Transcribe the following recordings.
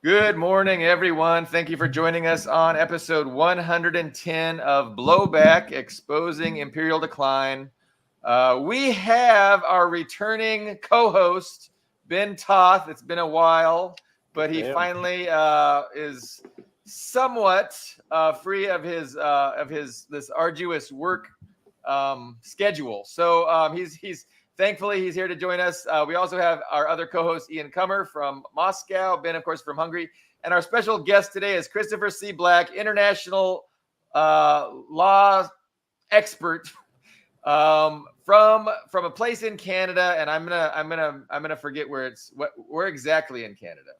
Good morning, everyone. Thank you for joining us on episode 110 of Blowback Exposing Imperial Decline. We have our returning co-host, Ben Toth. It's been a while, but he finally is somewhat free of his this arduous work schedule. So he's thankfully he's here to join us. We also have our other co-host Ian Kummer from Moscow, Ben of course from Hungary, and our special guest today is Christopher C. Black, international law expert from a place in Canada, and I'm gonna forget where exactly in Canada.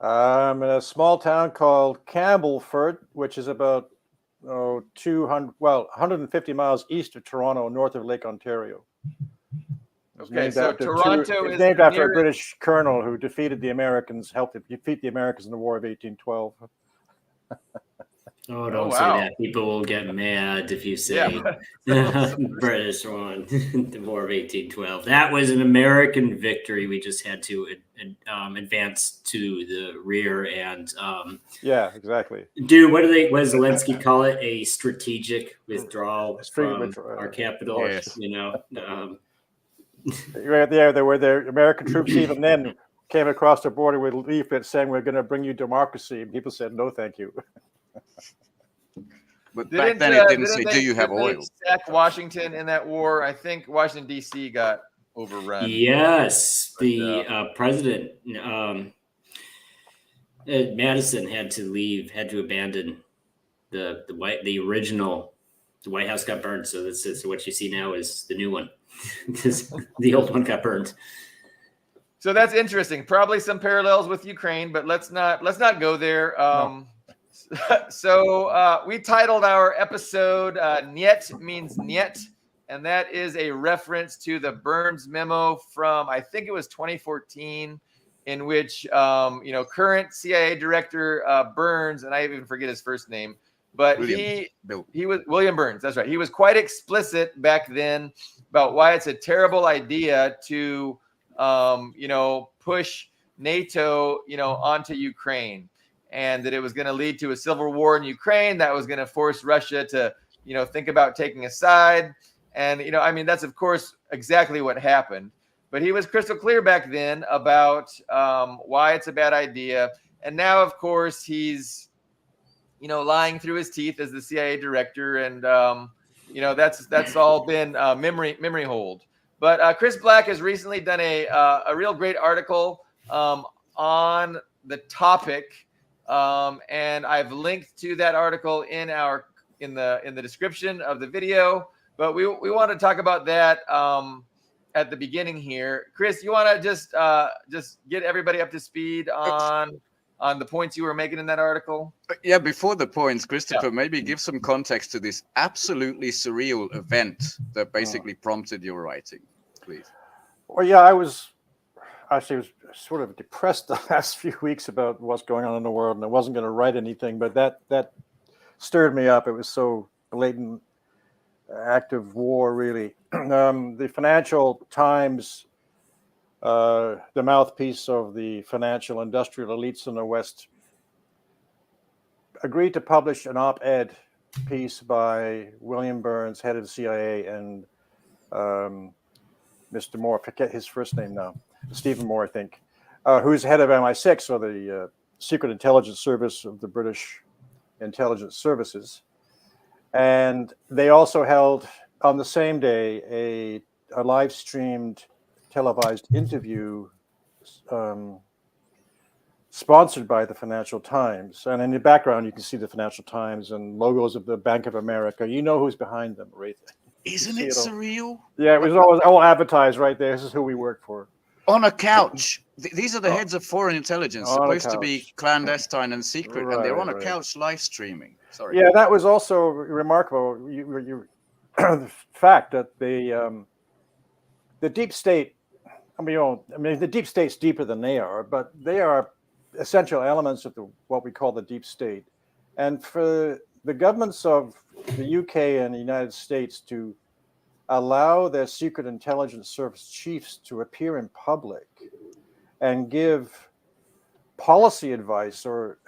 I'm in a small town called Campbellford, which is about 150 miles east of Toronto, north of Lake Ontario. Okay, so Toronto is named after a British colonel who defeated the Americans, helped defeat the Americans in the War of 1812. Oh, don't say that. People will get mad if you say British won the War of 1812. That was an American victory. We just had to advance to the rear and yeah, exactly. Dude, what does Zelensky call it? A strategic withdrawal from our capital. Yes. You know. Right there, there were the American troops even then came across the border with leaflets saying we're going to bring you democracy. And people said no, thank you. But back then it didn't say, "Do you have oil?" Sack Washington in that war. I think Washington D.C. got overrun. Yes, president Madison had to leave, had to abandon the White House got burned. So what you see now is the new one. The old one got burned. So that's interesting. Probably some parallels with Ukraine, but let's not go there. No. So we titled our episode Nyet means Nyet, and that is a reference to the Burns Memo from, I think it was 2014, in which current CIA director Burns, and I even forget his first name, but he was William Burns. That's right. He was quite explicit back then about why it's a terrible idea to push NATO onto Ukraine, and that it was going to lead to a civil war in Ukraine that was going to force Russia to think about taking a side. And that's of course exactly what happened. But he was crystal clear back then about why it's a bad idea. And now, of course, he's lying through his teeth as the CIA director, and that's all been memory hold. But Chris Black has recently done a real great article on the topic, and I've linked to that article in the description of the video. But we want to talk about that at the beginning here. Chris, you want to just get everybody up to speed on the points you were making in that article? Yeah, before the points, Christopher, maybe give some context to this absolutely surreal event that basically prompted your writing, please. Well, yeah, I was sort of depressed the last few weeks about what's going on in the world, and I wasn't going to write anything, but that stirred me up. It was so blatant act of war, really. The Financial Times, the mouthpiece of the financial industrial elites in the West, agreed to publish an op-ed piece by William Burns, head of the CIA, and Mr. Moore, forget his first name now, Stephen Moore, I think, who's head of MI6, or the Secret Intelligence Service of the British Intelligence Services. And they also held on the same day a live-streamed televised interview sponsored by the Financial Times. And in the background, you can see the Financial Times and logos of the Bank of America. You know who's behind them, right? Isn't it surreal? Yeah, it was all advertised right there. This is who we work for. On a couch. These are the heads of foreign intelligence, supposed to be clandestine and secret, and they're on a couch live streaming. Sorry. Yeah, that was also remarkable. The fact that the deep state, the deep state's deeper than they are, but they are essential elements of what we call the deep state. And for the governments of the UK and the United States to allow their secret intelligence service chiefs to appear in public and give policy advice or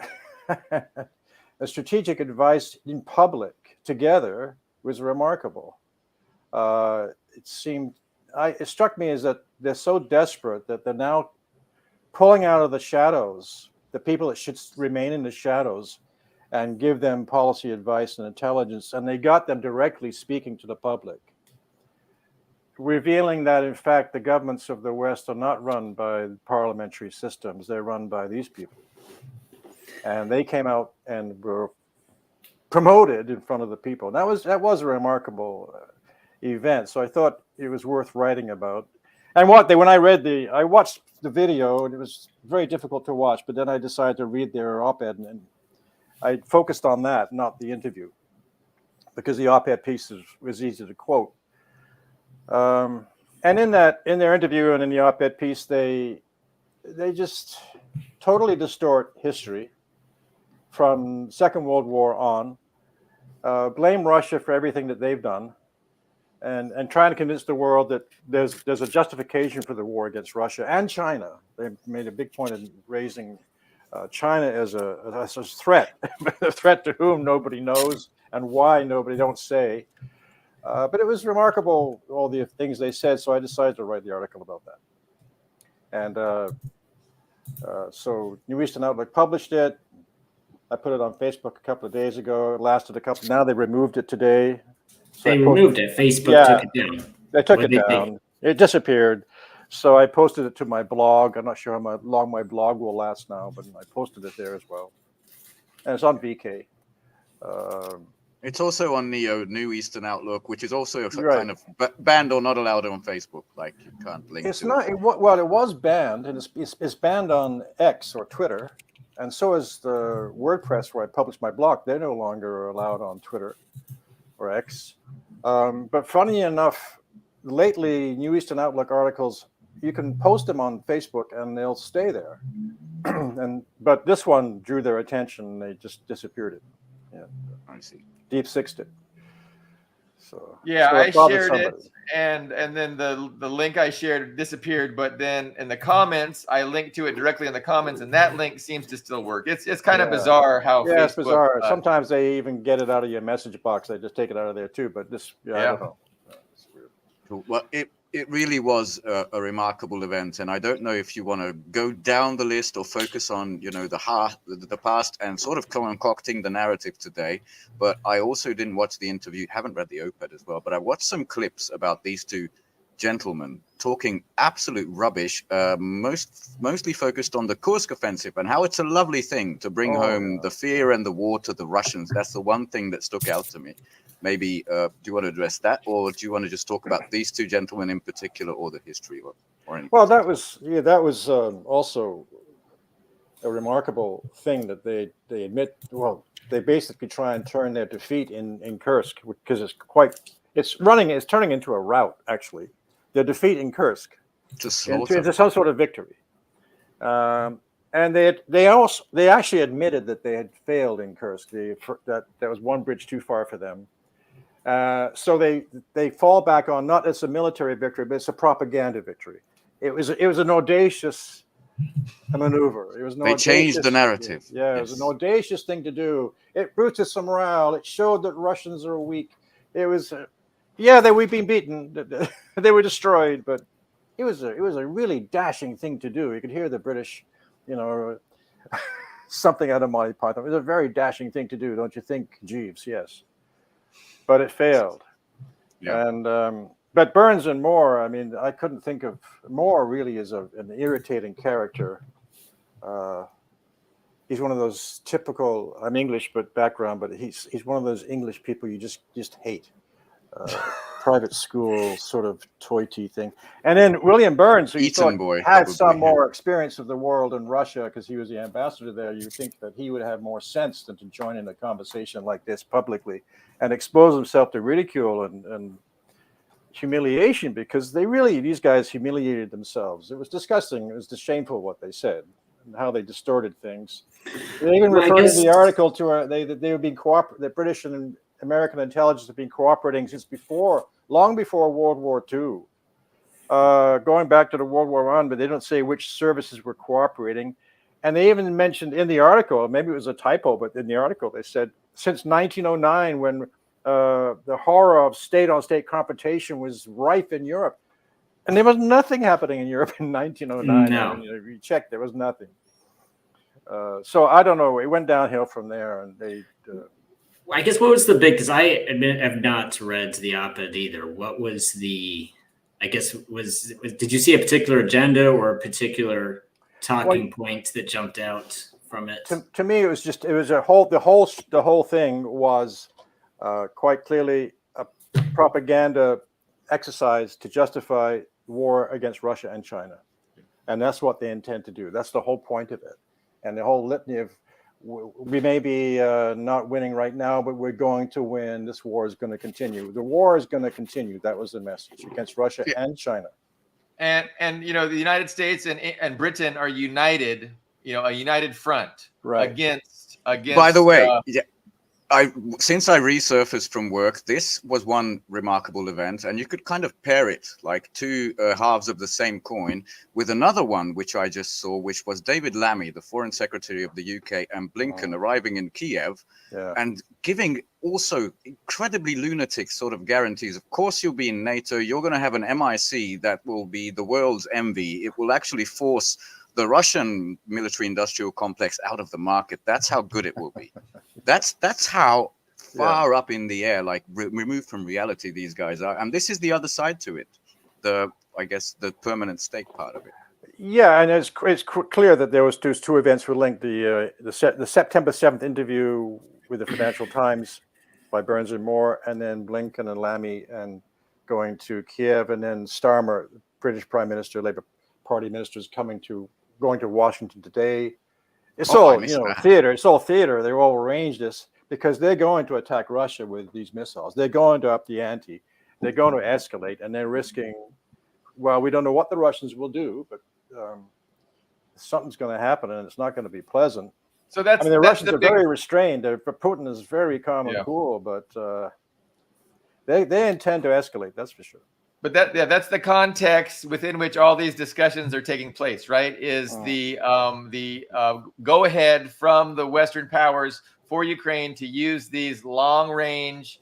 a strategic advice in public together was remarkable. It struck me as that they're so desperate that they're now pulling out of the shadows the people that should remain in the shadows and give them policy advice and intelligence. And they got them directly speaking to the public, revealing that, in fact, the governments of the West are not run by parliamentary systems. They're run by these people. And they came out and were promoted in front of the people. That was a remarkable event. So I thought it was worth writing about. And when I watched the video, and it was very difficult to watch, but then I decided to read their op-ed, and I focused on that, not the interview, because the op-ed piece was easy to quote. And in their interview and in the op-ed piece, they just totally distort history from Second World War on, blame Russia for everything that they've done, and trying to convince the world that there's a justification for the war against Russia and China. They made a big point of raising China as a threat, a threat to whom nobody knows and why nobody don't say. But it was remarkable, all the things they said, so I decided to write the article about that. And so New Eastern Outlook published it. I put it on Facebook a couple of days ago. It lasted now they removed it today. So they removed it. Facebook took it down. They took it down. It disappeared. So I posted it to my blog. I'm not sure how long my blog will last now, but I posted it there as well. And it's on VK. It's also on New Eastern Outlook, which is also kind of banned or not allowed on Facebook. Like, you can't link it's to not, it. Well, it was banned, and it's banned on X or Twitter. And so is the WordPress where I publish my blog. They're no longer allowed on Twitter or X. But funny enough, lately, New Eastern Outlook articles, you can post them on Facebook and they'll stay there. But this one drew their attention and they just disappeared it. Yeah. I see. Deep sixed it. So yeah, so I shared somebody. it, and then the link I shared disappeared. But then in the comments, I linked to it directly in the comments, and that link seems to still work. It's kind of bizarre how Facebook. It's bizarre. Sometimes they even get it out of your message box. They just take it out of there too. But this, I don't know. It's weird. Cool. Well, it really was a remarkable event, and I don't know if you want to go down the list or focus on the past and sort of concocting the narrative today. But I also didn't watch the interview, haven't read the op-ed as well, but I watched some clips about these two gentlemen talking absolute rubbish, mostly focused on the Kursk offensive and how it's a lovely thing to bring home the fear and the war to the Russians. That's the one thing that stuck out to me. Maybe do you want to address that, or do you want to just talk about these two gentlemen in particular, or the history, or anything? Well, that was also a remarkable thing that they admit. Well, they basically try and turn their defeat in Kursk, because it's turning into a rout, actually. Their defeat in Kursk into some sort of victory. And they actually admitted that they had failed in Kursk. That there was one bridge too far for them. So they fall back on, not as a military victory, but it's a propaganda victory. It was an audacious maneuver. They changed the narrative. Yeah, it was an audacious thing to do. It boosted some morale. It showed that Russians are weak. It was, we've been beaten. They were destroyed, but it was a really dashing thing to do. You could hear the British, something out of Monty Python. It was a very dashing thing to do, don't you think, Jeeves? Yes. But it failed. Yeah. And but Burns and Moore, I mean, I couldn't think of Moore really as an irritating character. He's one of those typical, I'm English but background, but he's one of those English people you just hate. Private school sort of toity thing. And then William Burns, who you thought had some more experience of the world in Russia because he was the ambassador there, you think that he would have more sense than to join in a conversation like this publicly and expose himself to ridicule and humiliation, because these guys humiliated themselves. It was disgusting. It was just shameful what they said and how they distorted things. They even referred in the article to they would be the British and American intelligence have been cooperating since long before World War II, going back to the World War I, but they don't say which services were cooperating. And they even mentioned in the article, maybe it was a typo, but in the article they said since 1909, when the horror of state-on-state confrontation was rife in Europe, and there was nothing happening in Europe in 1909. No. I mean, if you checked, there was nothing. So I don't know. It went downhill from there, and they. I guess what was the big? Because I admit I've not read the op-ed either. What was the? I guess was did you see a particular agenda or a particular talking point that jumped out from it? To me, it was the whole thing was quite clearly a propaganda exercise to justify war against Russia and China, and that's what they intend to do. That's the whole point of it, and the whole litany of we may be not winning right now, but we're going to win. This war is going to continue. The war is going to continue. That was the message against Russia and China. And the United States and Britain are united, a united front against. By the way, since I resurfaced from work, this was one remarkable event, and you could kind of pair it like two halves of the same coin with another one, which I just saw, which was David Lammy, the Foreign Secretary of the UK, and Blinken arriving in Kiev and giving also incredibly lunatic sort of guarantees. Of course, you'll be in NATO. You're going to have an MIC that will be the world's envy. It will actually force the Russian military-industrial complex out of the market. That's how good it will be. That's how far up in the air, like removed from reality, these guys are. And this is the other side to it. I guess the permanent stake part of it. Yeah, and it's clear that those two events were linked. The September 7th interview with the Financial Times by Burns and Moore, and then Blinken and Lammy and going to Kiev, and then Starmer, British Prime Minister, Labour Party minister, is going to Washington today. It's all theater. It's all theater. They all arranged this because they're going to attack Russia with these missiles. They're going to up the ante. They're going to escalate, and they're risking. Well, we don't know what the Russians will do, but something's going to happen, and it's not going to be pleasant. So the Russians are very restrained. Putin is very calm and cool, but they intend to escalate. That's for sure. But that's the context within which all these discussions are taking place, right? Is the go ahead from the Western powers for Ukraine to use these long-range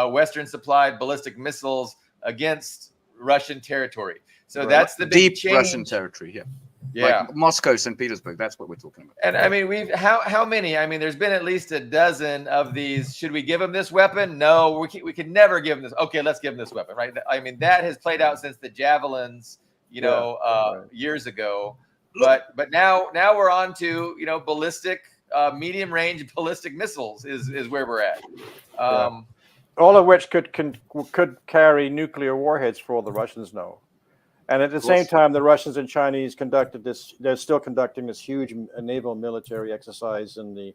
Western supplied ballistic missiles against Russian territory. So that's the big deep change. Russian territory, like Moscow, St. Petersburg. That's what we're talking about. And I mean, how many? I mean, there's been at least a dozen of these. Should we give them this weapon? No, we could never give them this. Okay, let's give them this weapon, right? I mean, that has played out since the javelins, years ago. But now we're on to ballistic, medium range ballistic missiles is where we're at. All of which could carry nuclear warheads, for all the Russians know. And at the same time, the Russians and Chinese they're still conducting this huge naval military exercise in the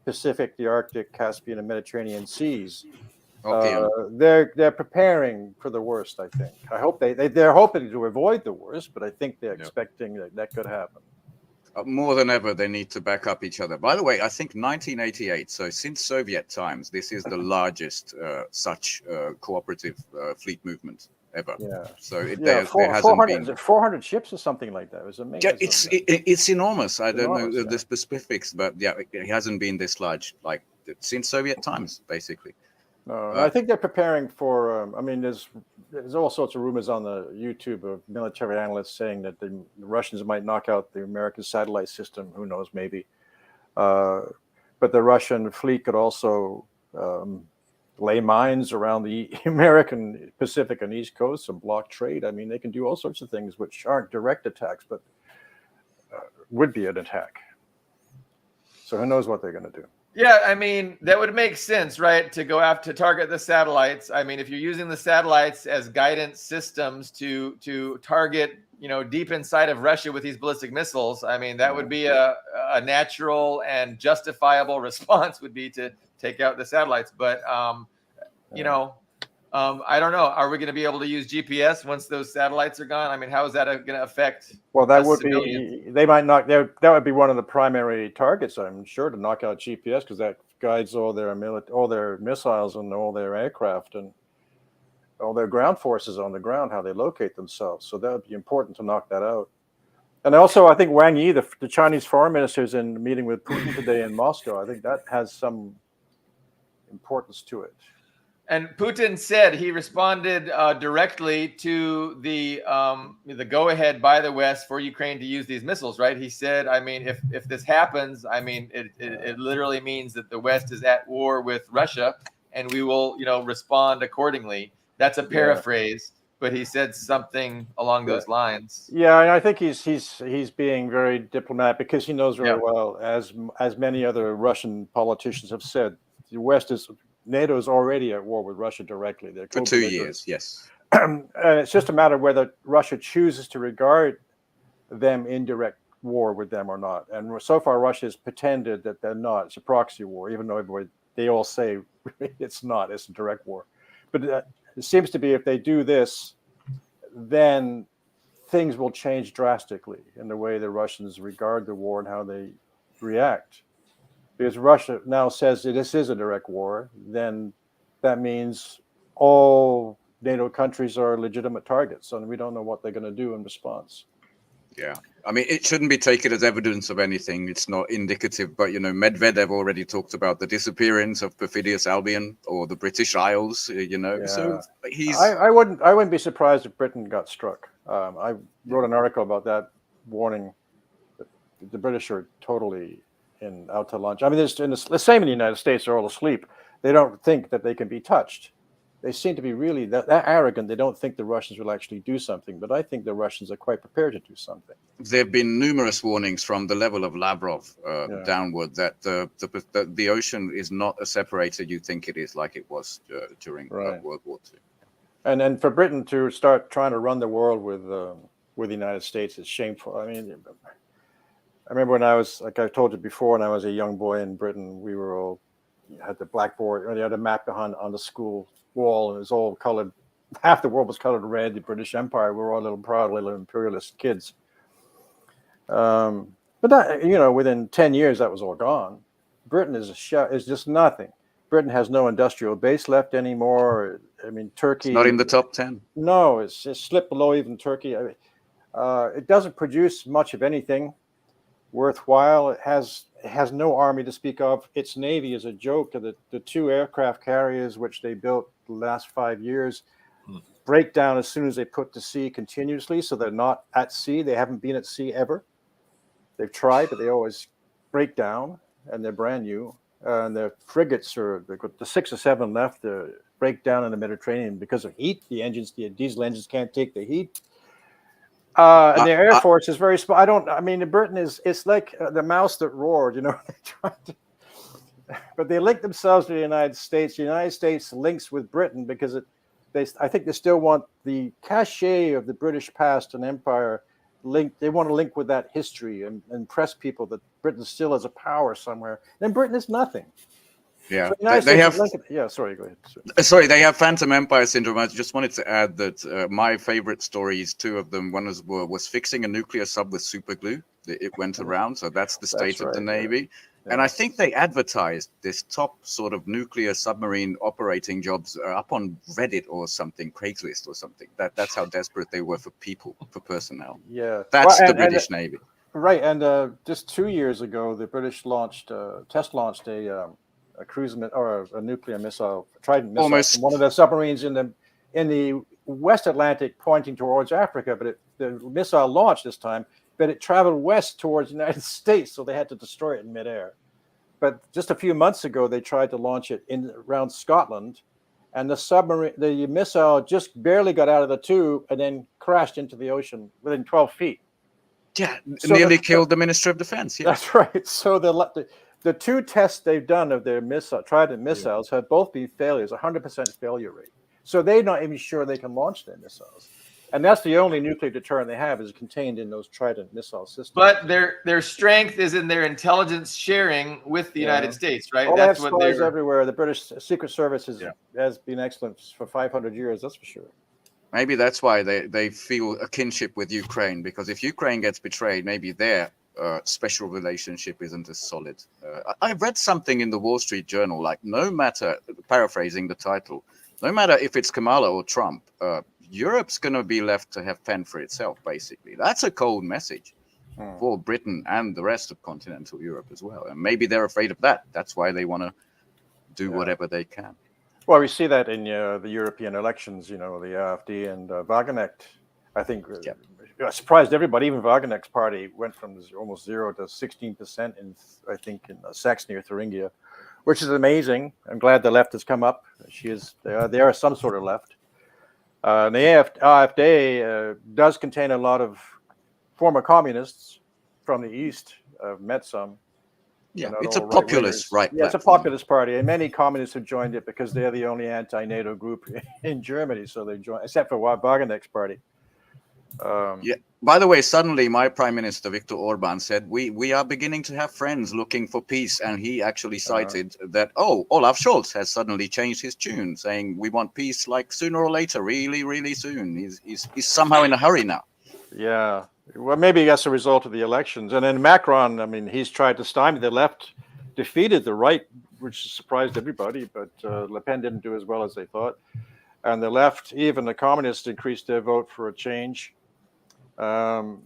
Pacific, the Arctic, Caspian, and Mediterranean seas. They're preparing for the worst, I think. I hope they're hoping to avoid the worst, but I think they're expecting that could happen. More than ever, they need to back up each other. By the way, I think 1988, so since Soviet times, this is the largest such cooperative fleet movement ever. So there hasn't been 400 ships or something like that. It was amazing. It's enormous. I don't know the specifics, but it hasn't been this large like since Soviet times, basically. No, I think they're preparing for. There's all sorts of rumors on the YouTube of military analysts saying that the Russians might knock out the American satellite system. Who knows? Maybe. But the Russian fleet could also lay mines around the American Pacific and East Coast and block trade. I mean, they can do all sorts of things which aren't direct attacks, but would be an attack. So who knows what they're going to do? Yeah, I mean, that would make sense, right? To go after, to target the satellites. I mean, if you're using the satellites as guidance systems to target, deep inside of Russia with these ballistic missiles, I mean, that would be a natural and justifiable response would be to take out the satellites. But, I don't know. Are we going to be able to use GPS once those satellites are gone? I mean, how is that going to affect? Well, that would be. They might not. That would be one of the primary targets, I'm sure, to knock out GPS, because that guides all their missiles and all their aircraft and all their ground forces on the ground, how they locate themselves. So that would be important to knock that out. And also, I think Wang Yi, the Chinese foreign minister, is in a meeting with Putin today in Moscow. I think that has some importance to it. And Putin said he responded directly to the go-ahead by the West for Ukraine to use these missiles, right? He said, I mean, if this happens, I mean, it literally means that the West is at war with Russia, and we will, respond accordingly. That's a paraphrase, but he said something along those lines. Yeah, and I think he's being very diplomatic because he knows very well, as many other Russian politicians have said, the West is. NATO is already at war with Russia directly. They're for 2 years, yes. And it's just a matter of whether Russia chooses to regard them in direct war with them or not. And so far, Russia has pretended that they're not. It's a proxy war, even though they all say it's not. It's a direct war. But it seems to be if they do this, then things will change drastically in the way the Russians regard the war and how they react. Because Russia now says that this is a direct war, then that means all NATO countries are legitimate targets, and we don't know what they're going to do in response. Yeah, I mean, it shouldn't be taken as evidence of anything. It's not indicative, but Medvedev already talked about the disappearance of perfidious Albion or the British Isles. So he's. I wouldn't be surprised if Britain got struck. I wrote an article about that, warning that the British are totally out to lunch. I mean, the same in the United States. They're all asleep. They don't think that they can be touched. They seem to be really that arrogant. They don't think the Russians will actually do something. But I think the Russians are quite prepared to do something. There have been numerous warnings from the level of Lavrov downward that the ocean is not a separator you think it is, like it was during World War II. And for Britain to start trying to run the world with the United States is shameful. I mean, I remember when I was, like I told you before, when I was a young boy in Britain, we were all had the blackboard, you had a map behind on the school wall, and it was all colored. Half the world was colored red. The British Empire. We were all little proud little imperialist kids. But that, within 10 years, that was all gone. Britain is just nothing. Britain has no industrial base left anymore. I mean, Turkey. It's not in the top 10. No, it's slipped below even Turkey. I mean, it doesn't produce much of anything worthwhile. It has no army to speak of. Its navy is a joke. The 2 aircraft carriers which they built the last 5 years break down as soon as they put to sea continuously, so they're not at sea. They haven't been at sea ever. They've tried, but they always break down, and they're brand new. And the frigates they've got the 6 or 7 left to break down in the Mediterranean because of heat. The diesel engines can't take the heat. And the Air Force is very small. Britain it's like the mouse that roared, but they link themselves to the United States. The United States links with Britain because I think they still want the cachet of the British past and empire linked. They want to link with that history and impress people that Britain still has a power somewhere. And Britain is nothing. Yeah, so they have. Sorry, go ahead. Sorry, they have Phantom Empire syndrome. I just wanted to add that my favorite stories, 2 of them, one was fixing a nuclear sub with super glue. It went around, so that's the state of the Navy. Yeah. And I think they advertised this top sort of nuclear submarine operating jobs up on Reddit or something, Craigslist or something. That's how desperate they were for people, for personnel. Yeah, that's the British Navy. Right, and just 2 years ago, the British test launched a cruise or a nuclear missile, Trident missile, from one of the submarines in the West Atlantic, pointing towards Africa. But the missile launched this time, but it traveled west towards the United States, so they had to destroy it in midair. But just a few months ago, they tried to launch it around Scotland, and the missile just barely got out of the tube and then crashed into the ocean within 12 feet. Yeah, so nearly killed the Minister of Defense. Yeah. That's right. So the 2 tests they've done of their Trident missiles have both been failures, 100% failure rate. So they're not even sure they can launch their missiles. And that's the only nuclear deterrent they have is contained in those Trident missile systems. But their strength is in their intelligence sharing with the United States, right? That's what spies everywhere. The British Secret Service has been excellent for 500 years, that's for sure. Maybe that's why they feel a kinship with Ukraine, because if Ukraine gets betrayed, maybe their special relationship isn't as solid. I read something in the Wall Street Journal, like no matter, paraphrasing the title, no matter if it's Kamala or Trump, Europe's going to be left to have fend for itself, basically. That's a cold message. for Britain and the rest of continental Europe as well. And maybe they're afraid of that. That's why they want to do whatever they can. Well, we see that in the European elections, the AfD and Wagenknecht. I think surprised everybody. Even Wagenknecht's party went from almost 0 to 16% in Saxony or Thuringia, which is amazing. I'm glad the left has come up. They are some sort of left. The AfD does contain a lot of former communists from the East. I've met some. Yeah, it's a populist right. Yeah, it's a populist party, and many communists have joined it because they're the only anti-NATO group in Germany. So they joined, except for Wagenknecht's party. By the way, suddenly my Prime Minister Viktor Orban said we are beginning to have friends looking for peace, and he actually cited that Olaf Scholz has suddenly changed his tune, saying we want peace like sooner or later, really, really soon. He's somehow in a hurry now. Yeah. Well, maybe that's a result of the elections. And then Macron, I mean, he's tried to stymie the left, defeated the right, which surprised everybody, but Le Pen didn't do as well as they thought. And the left, even the communists, increased their vote for a change, and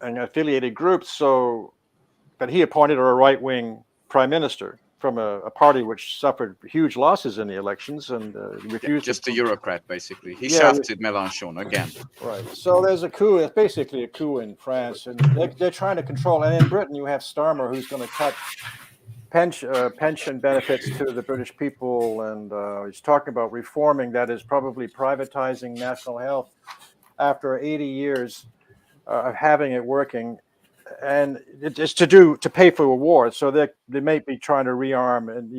affiliated groups. But he appointed a right-wing prime minister from a party which suffered huge losses in the elections and refused. Just a Eurocrat, basically. He shafted Mélenchon again. Right. So there's a coup. It's basically a coup in France, and they're trying to control. And in Britain, you have Starmer, who's going to cut pension benefits to the British people, and he's talking about reforming, that is probably privatizing national health after 80 years of having it working. And it's to pay for a war. So they may be trying to rearm and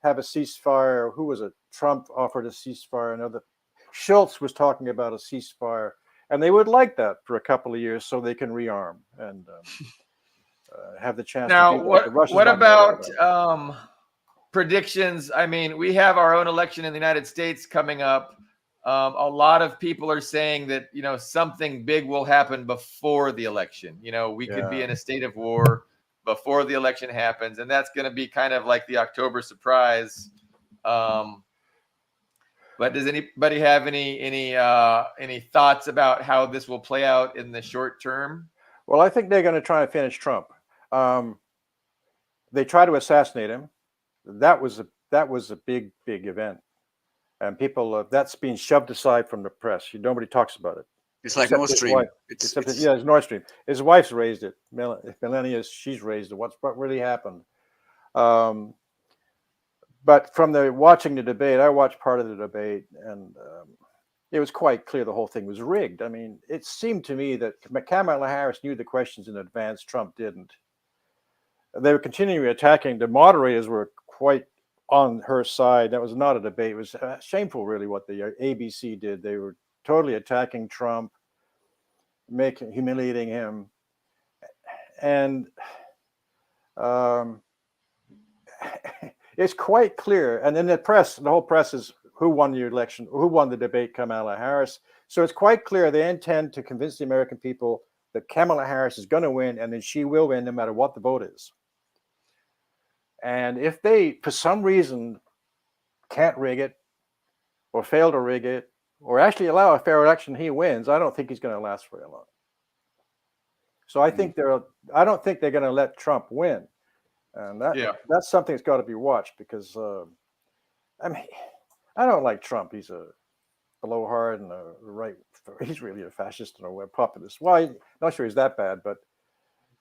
have a ceasefire. Who was it? Trump offered a ceasefire. Another Schultz was talking about a ceasefire, and they would like that for a couple of years so they can rearm and have the chance. Now, to do that. what about predictions? I mean, we have our own election in the United States coming up. A lot of people are saying that, something big will happen before the election. We could be in a state of war before the election happens, and that's going to be kind of like the October surprise. But does anybody have any thoughts about how this will play out in the short term? Well, I think they're going to try and finish Trump. They try to assassinate him. That was a big event. And people, that's being shoved aside from the press. Nobody talks about it. It's like Nord Stream. It's Nord Stream. His wife's raised it. Melania, she's raised it. What really happened? But from watching the debate, I watched part of the debate, and it was quite clear the whole thing was rigged. I mean, it seemed to me that Kamala Harris knew the questions in advance. Trump didn't. They were continually attacking. The moderators were quite on her side. That was not a debate. It was shameful, really, what the ABC did. They were totally attacking Trump, humiliating him, and it's quite clear. And then the whole press is who won the election, who won the debate, Kamala Harris. So it's quite clear they intend to convince the American people that Kamala Harris is going to win, and then she will win no matter what the vote is. And if they, for some reason, can't rig it, or fail to rig it, or actually allow a fair election, he wins, I don't think he's going to last very long. So I don't think they're going to let Trump win, and that's something that's got to be watched, because I don't like Trump. He's a blowhard and he's really a fascist and a populist. Well, I'm not sure he's that bad, but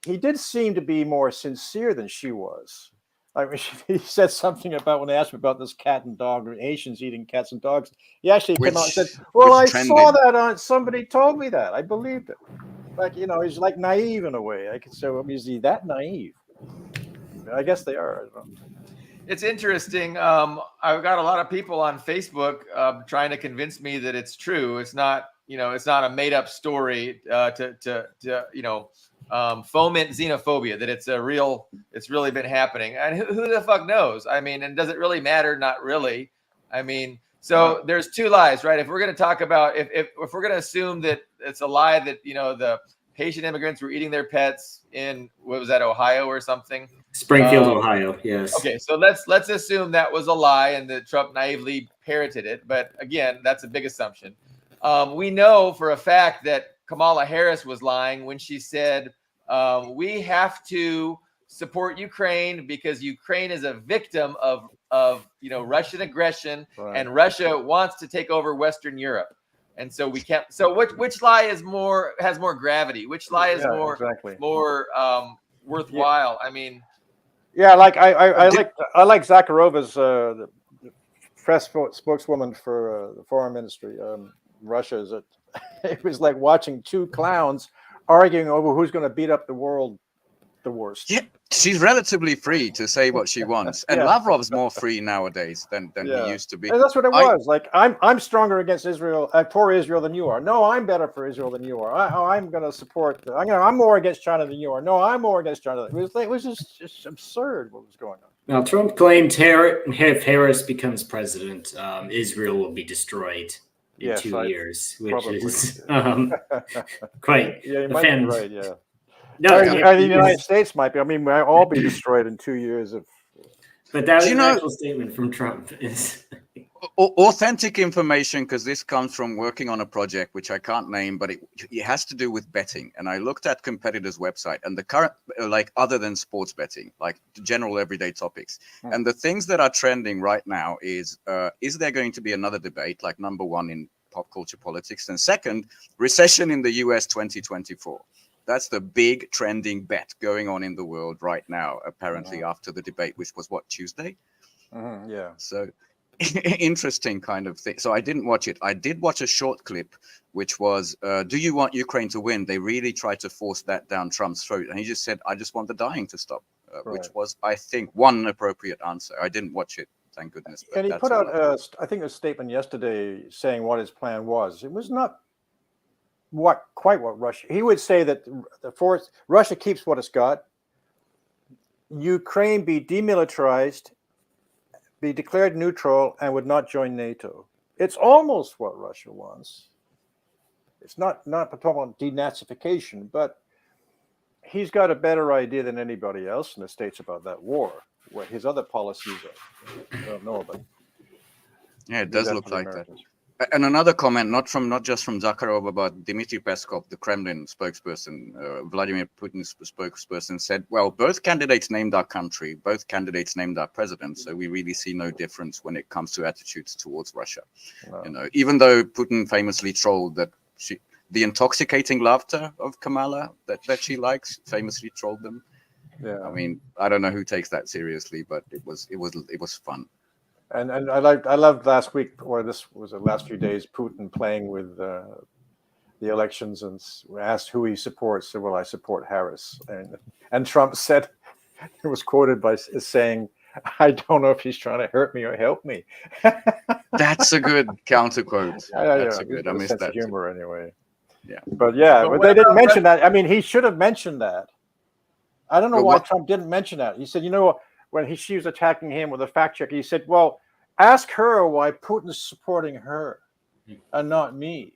he did seem to be more sincere than she was. I mean, he said something about, when they asked him about this cat and dog, or Asians eating cats and dogs, he actually came out and said, well, I saw that somebody told me that. I believed it. Like, he's like naive in a way. I could say, well, is he that naive? I guess they are. I don't know. It's interesting. I've got a lot of people on Facebook trying to convince me that it's true. It's not, it's not a made up story to foment xenophobia, that it's really been happening. And who the fuck knows? I mean, and does it really matter? Not really. I mean, so there's two lies, right? If we're going to talk about, if we're going to assume that it's a lie that, the Haitian immigrants were eating their pets in, what was that, Ohio or something? Springfield, Ohio. Yes. Okay, so let's assume that was a lie and that Trump naively parroted it. But again, that's a big assumption. We know for a fact that Kamala Harris was lying when she said We have to support Ukraine because Ukraine is a victim of Russian aggression, Right. and Russia wants to take over Western Europe. And so we can't. So which lie has more gravity? Which lie is more worthwhile? I mean, yeah, like I like Zakharova's the press spokeswoman for the foreign ministry. Russia is it was like watching two clowns arguing over who's going to beat up the world the worst. Yeah, she's relatively free to say what she wants, and Lavrov's more free nowadays than he used to be. And that's what it was. Like I'm stronger against Israel, for Israel than you are. No, I'm better for Israel than you are. I'm going to support. I'm more against China than you are. No, I'm more against China. It was just absurd what was going on. Now, Trump claimed if Harris becomes president, Israel will be destroyed in 2 years, which probably. is quite you might be right. Yeah. No, the United States might be. I mean, we'll all be destroyed in 2 years of. But that was an actual statement from Trump. Is authentic information, because this comes from working on a project which I can't name, but it has to do with betting. And I looked at competitors' website and the current, like other than sports betting, like general everyday topics. And the things that are trending right now is there going to be another debate, like number one in pop culture politics, and second, recession in the US 2024. That's the big trending bet going on in the world right now, apparently after the debate, which was what, Tuesday? Yeah. So interesting kind of thing. So I didn't watch it. I did watch a short clip, which was, do you want Ukraine to win? They really tried to force that down Trump's throat. And he just said, I just want the dying to stop, which was, I think, one appropriate answer. I didn't watch it, thank goodness. And he put out, I think, a statement yesterday saying what his plan was. It was not quite what Russia. He would say that Russia keeps what it's got. Ukraine be demilitarized, be declared neutral, and would not join NATO. It's almost what Russia wants. It's not talking about denazification, but he's got a better idea than anybody else in the States about that war. What his other policies are, I don't know about. Yeah, it does look like that. And another comment, not just from Zakharov, but Dmitry Peskov, the Kremlin spokesperson, Vladimir Putin's spokesperson, said, well, both candidates named our country, both candidates named our president, so we really see no difference when it comes to attitudes towards Russia. No. Even though Putin famously trolled that the intoxicating laughter of Kamala that she likes, famously trolled them. Yeah. I mean, I don't know who takes that seriously, but it was fun. And I loved last week, or this was the last few days, Putin playing with the elections and asked who he supports. Said, well, I support Harris. And Trump said, it was quoted as saying, I don't know if he's trying to hurt me or help me. That's a good counter quote. That's a good. I missed that. Humor anyway. Yeah. But they didn't mention that. I mean, he should have mentioned that. I don't know why Trump didn't mention that. He said, when she was attacking him with a fact check, he said, well, ask her why Putin's supporting her and not me.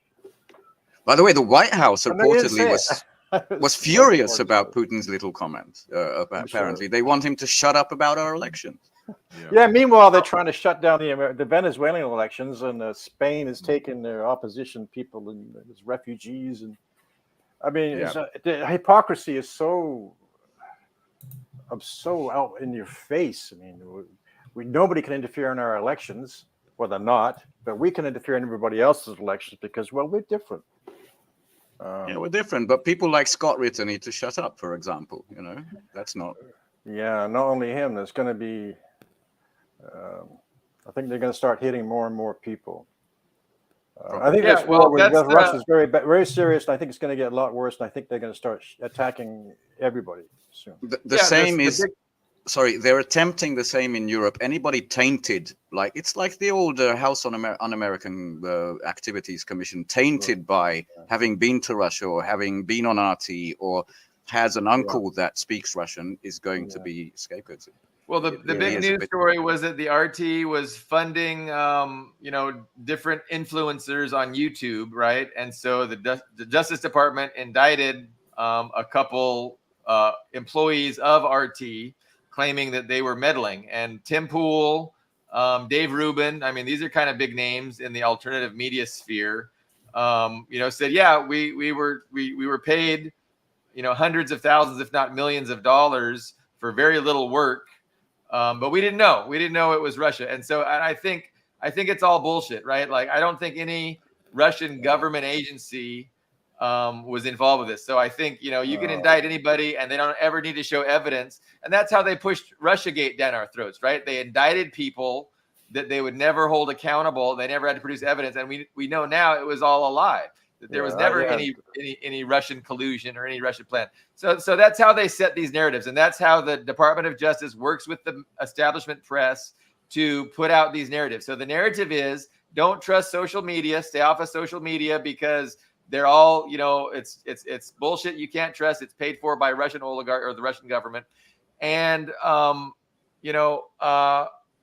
By the way, the White House reportedly was furious about Putin's little comment. Apparently, they want him to shut up about our elections. Yeah. Meanwhile, they're trying to shut down the Venezuelan elections, and Spain has taken their opposition people and as refugees. And I mean, the hypocrisy is so out in your face. I mean, nobody can interfere in our elections, well, they're not, but we can interfere in everybody else's elections because, well, we're different. We're different, but people like Scott Ritter need to shut up, for example. That's not. Yeah, not only him. There's going to be. I think they're going to start hitting more and more people. I think this war with Russia is very, very serious, and I think it's going to get a lot worse. And I think they're going to start attacking everybody soon. The same is. Sorry, they're attempting the same in Europe. Anybody tainted, it's like the old House on Un-American Activities Commission, tainted by having been to Russia or having been on RT or has an uncle that speaks Russian is going to be scapegoated. Well, the big news story was that the RT was funding, different influencers on YouTube, right? And so the Justice Department indicted a couple employees of RT, claiming that they were meddling. And Tim Pool, Dave Rubin, I mean, these are kind of big names in the alternative media sphere, said, yeah, we were paid hundreds of thousands, if not millions of dollars for very little work. But we didn't know. We didn't know it was Russia. And so I think it's all bullshit, right? Like, I don't think any Russian government agency was involved with this. So I think, you can indict anybody and they don't ever need to show evidence. And that's how they pushed Russiagate down our throats, right? They indicted people that they would never hold accountable. They never had to produce evidence. And we know now it was all a lie, that there was never any Russian collusion or any Russian plan. So that's how they set these narratives. And that's how the Department of Justice works with the establishment press to put out these narratives. So the narrative is, don't trust social media, stay off of social media, because they're all, it's bullshit. You can't trust. It's paid for by Russian oligarch or the Russian government. And,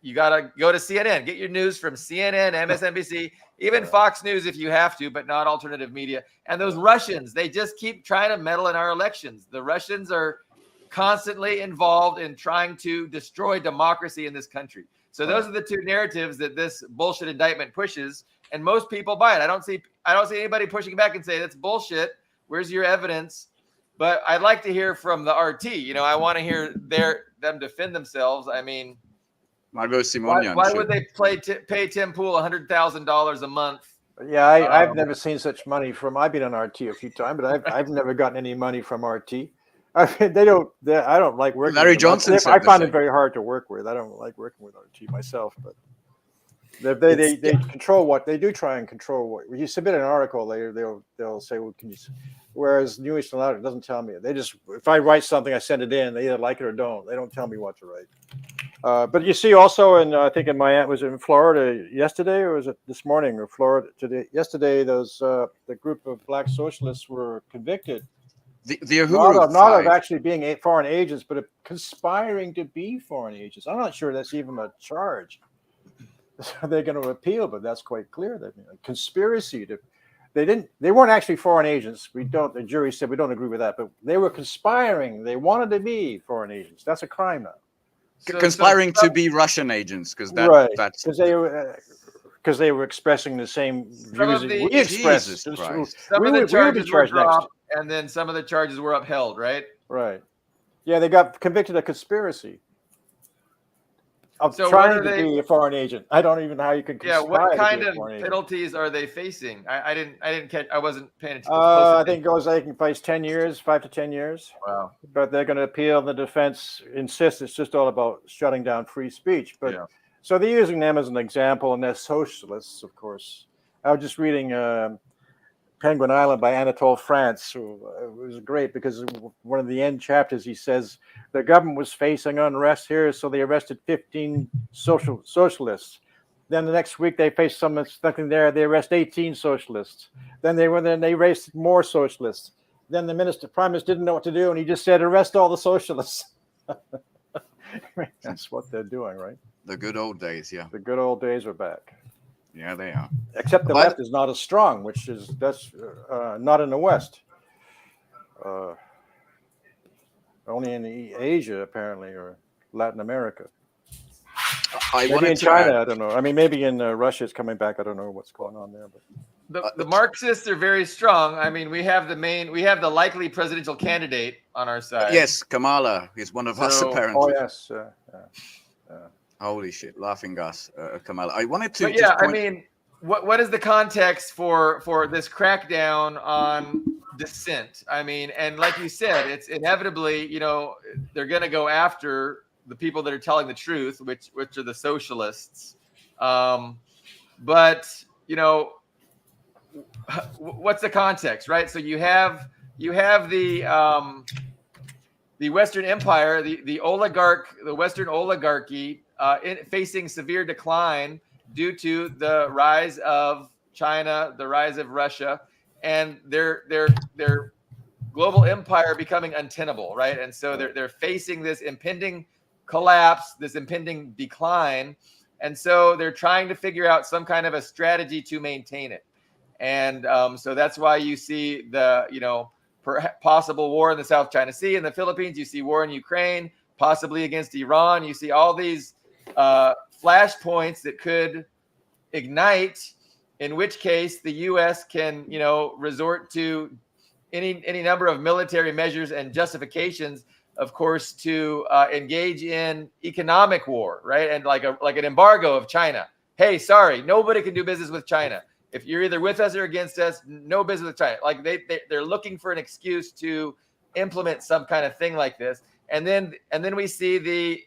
you got to go to CNN, get your news from CNN, MSNBC, even Fox News if you have to, but not alternative media. And those Russians, they just keep trying to meddle in our elections. The Russians are constantly involved in trying to destroy democracy in this country. So those are the two narratives that this bullshit indictment pushes, and most people buy it. I don't see anybody pushing back and say that's bullshit. Where's your evidence? But I'd like to hear from the RT. I want to hear them defend themselves. I mean, why would they pay Tim Pool $100,000 a month? Yeah, I've never seen such money from. I've been on RT a few times, but I've never gotten any money from RT. I mean, I don't like working. Larry with them. Johnson. I find it very hard to work with. I don't like working with RT myself, but they control what they do. Try and control what you submit an article. They'll say, well, can you? Whereas New Eastern Louder doesn't tell me. They just, if I write something, I send it in. They either like it or don't. They don't tell me what to write. But you see also, I think in was it in Florida yesterday, or was it this morning, or Florida today? Yesterday, the group of black socialists were convicted. Not of actually being foreign agents, but of conspiring to be foreign agents. I'm not sure that's even a charge. They're going to appeal, but that's quite clear. That conspiracy to. They weren't actually foreign agents. The jury said we don't agree with that, but they were conspiring. They wanted to be foreign agents. That's a crime now. Conspiring to be Russian agents, because that's because they were expressing the same views we expressed. Some of the charges were dropped, and then some of the charges were upheld, right? Right. Yeah, they got convicted of conspiracy. Of trying to be a foreign agent. I don't even know how you can conspire. Yeah, what kind of penalties are they facing? I didn't catch. I wasn't paying attention. I think they can face 10 years, 5 to 10 years. Wow. But they're going to appeal. The defense insists it's just all about shutting down free speech. But so they're using them as an example, and they're socialists, of course. I was just reading Penguin Island by Anatole France. It was great because one of the end chapters, he says the government was facing unrest here, so they arrested 15 socialists. Then the next week they faced something there. They arrest 18 socialists. Then they arrested more socialists. Then the prime minister didn't know what to do, and he just said, arrest all the socialists. That's what they're doing, right? The good old days, yeah. The good old days are back. Yeah, they are. Except the left is not as strong, that's not in the West. Only in Asia, apparently, or Latin America. Maybe in China, I don't know. I mean, maybe in Russia it's coming back. I don't know what's going on there. But the Marxists are very strong. I mean, we have the likely presidential candidate on our side. Yes, Kamala is one of us, apparently. Oh, yes. Holy shit, laughing gas, Kamala. I wanted to. But I mean, what is the context for this crackdown on dissent? I mean, and like you said, it's inevitably, they're going to go after the people that are telling the truth, which are the socialists. But what's the context, right? So you have the Western Empire, the Western oligarchy. Facing severe decline due to the rise of China, the rise of Russia, and their global empire becoming untenable, right? And so they're facing this impending collapse, this impending decline, and so they're trying to figure out some kind of a strategy to maintain it. And so that's why you see the possible war in the South China Sea, in the Philippines. You see war in Ukraine, possibly against Iran. You see all these flashpoints that could ignite, in which case the U.S. can, resort to any number of military measures and justifications, of course, to engage in economic war, right? And like an embargo of China. Hey, sorry, nobody can do business with China. If you're either with us or against us, no business with China. Like they're looking for an excuse to implement some kind of thing like this. And then we see the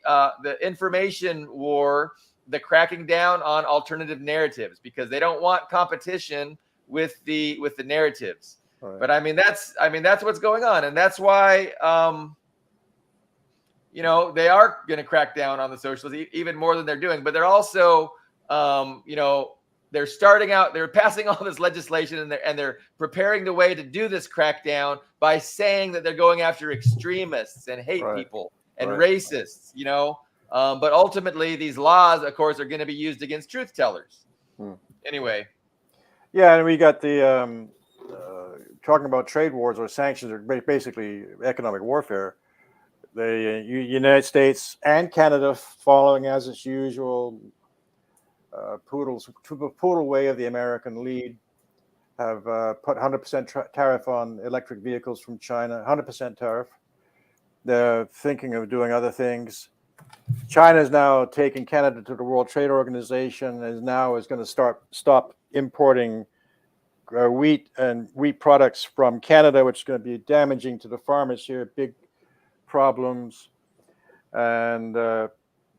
information war, the cracking down on alternative narratives, because they don't want competition with the narratives. Right. But I mean that's what's going on, and that's why they are going to crack down on the socialists even more than they're doing. But they're also they're passing all this legislation, and they're preparing the way to do this crackdown by saying that they're going after extremists and hate people and racists, but ultimately these laws, of course, are going to be used against truth tellers. Anyway. Yeah. And we got the, talking about trade wars or sanctions, are basically economic warfare. The United States and Canada, following as its usual, poodle way of the American lead, have put 100% tariff on electric vehicles from China, 100% tariff. They're thinking of doing other things. China is now taking Canada to the World Trade Organization, and is going to stop importing wheat products from Canada, which is going to be damaging to the farmers here. Big problems. And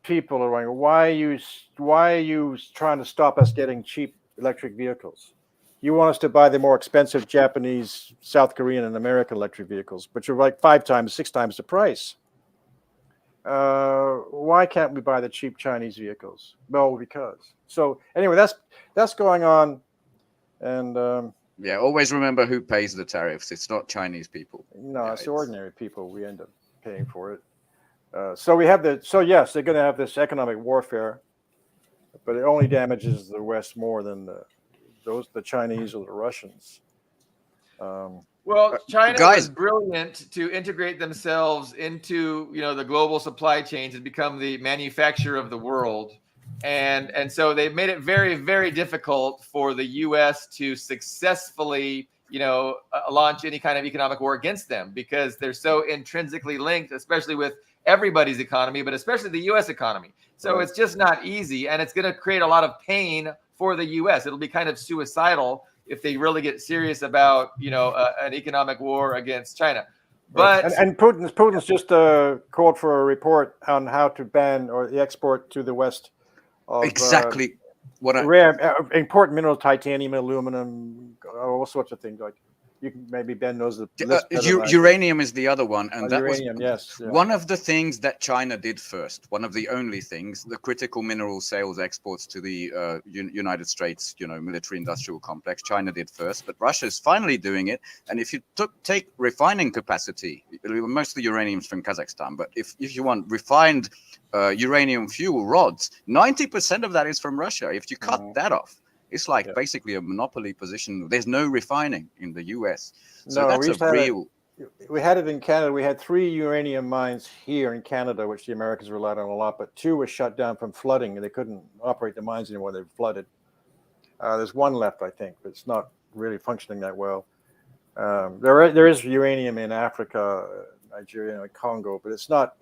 people are wondering, why are you trying to stop us getting cheap electric vehicles? You want us to buy the more expensive Japanese, South Korean, and American electric vehicles, but you're like 5 times, 6 times the price. Why can't we buy the cheap Chinese vehicles? Well, because. So anyway, that's going on. And always remember who pays the tariffs. It's not Chinese people. No, it's ordinary people. We end up paying for it. Yes, they're going to have this economic warfare, but it only damages the West more than the Chinese or the Russians. Well, China is brilliant to integrate themselves into the global supply chains and become the manufacturer of the world, and so they've made it very, very difficult for the U.S. to successfully launch any kind of economic war against them, because they're so intrinsically linked, especially with everybody's economy, but especially the U.S. economy. So it's just not easy, and it's going to create a lot of pain for the U.S. It'll be kind of suicidal if they really get serious about an economic war against China. But and Putin's just called for a report on how to ban or the export to the West of important minerals, titanium, aluminum, all sorts of things. Like, you can maybe Ben knows the uranium is the other one, and that uranium, was one of the things that China did first. One of the only things, the critical mineral sales exports to the United States, military industrial complex. China did first, but Russia is finally doing it. And if you take refining capacity, most of the uranium's from Kazakhstan, but if you want refined uranium fuel rods, 90% of that is from Russia. If you cut that off, it's like basically a monopoly position. There's no refining in the U.S. So we had it in Canada. We had 3 uranium mines here in Canada, which the Americans relied on a lot, but 2 were shut down from flooding, and they couldn't operate the mines anymore. They were flooded. There's 1 left, I think, but it's not really functioning that well. There is uranium in Africa, Nigeria, and Congo, but it's not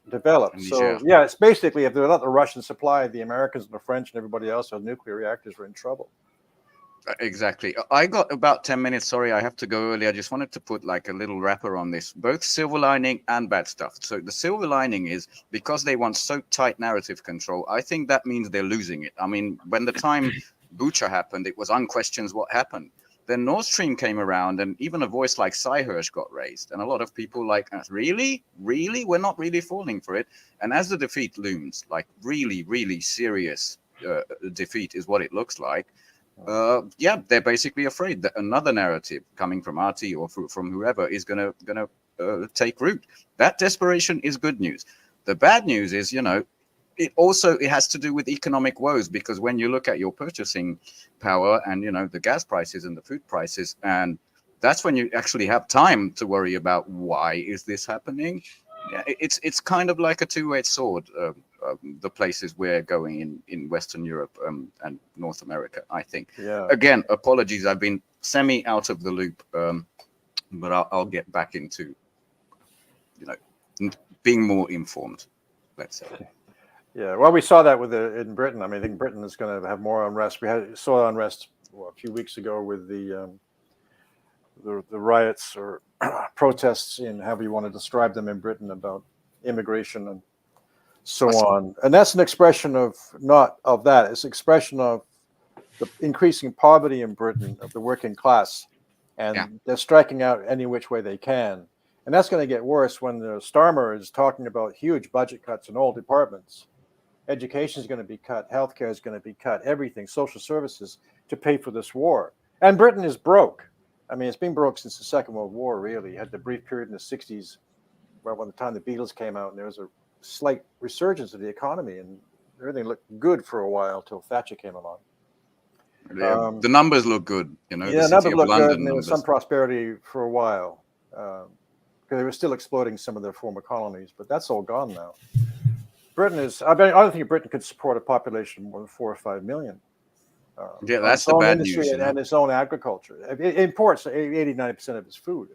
developed. So it's basically, if they're not the Russian supply, the Americans and the French and everybody else with nuclear reactors are in trouble. Exactly. I got about 10 minutes. Sorry, I have to go early. I just wanted to put like a little wrapper on this, both silver lining and bad stuff. So the silver lining is, because they want so tight narrative control, I think that means they're losing it. I mean, when the time Bucha happened, it was unquestioned what happened. Then Nord Stream came around, and even a voice like Hirsch got raised. And a lot of people like, really? We're not really falling for it. And as the defeat looms, like really, really serious defeat is what it looks like. They're basically afraid that another narrative coming from RT or from whoever is gonna take root. That desperation is good news. The bad news is, it has to do with economic woes, because when you look at your purchasing power and the gas prices and the food prices, and that's when you actually have time to worry about why is this happening. It's kind of like a two-edged sword, the places we're going in Western Europe and North America, I think. Again, apologies, I've been semi out of the loop but I'll get back into, being more informed, let's say. Yeah, well, we saw that in Britain. I mean, I think Britain is going to have more unrest. We saw unrest a few weeks ago with the riots or protests, in however you want to describe them, in Britain about immigration and so on. And that's an expression of not of that. It's an expression of the increasing poverty in Britain of the working class, and they're striking out any which way they can. And that's going to get worse when the Starmer is talking about huge budget cuts in all departments. Education is going to be cut, healthcare is going to be cut, everything, social services, to pay for this war. And Britain is broke. I mean, it's been broke since the Second World War, really. You had the brief period in the 60s, where by the time the Beatles came out, and there was a slight resurgence of the economy, and everything looked good for a while till Thatcher came along. The numbers look good, Yeah, the numbers look good, and there was some prosperity for a while, because they were still exploiting some of their former colonies, but that's all gone now. Britain is, I don't think Britain could support a population of more than 4 or 5 million. That's the bad news. And its own agriculture. It imports 80-90% of its food.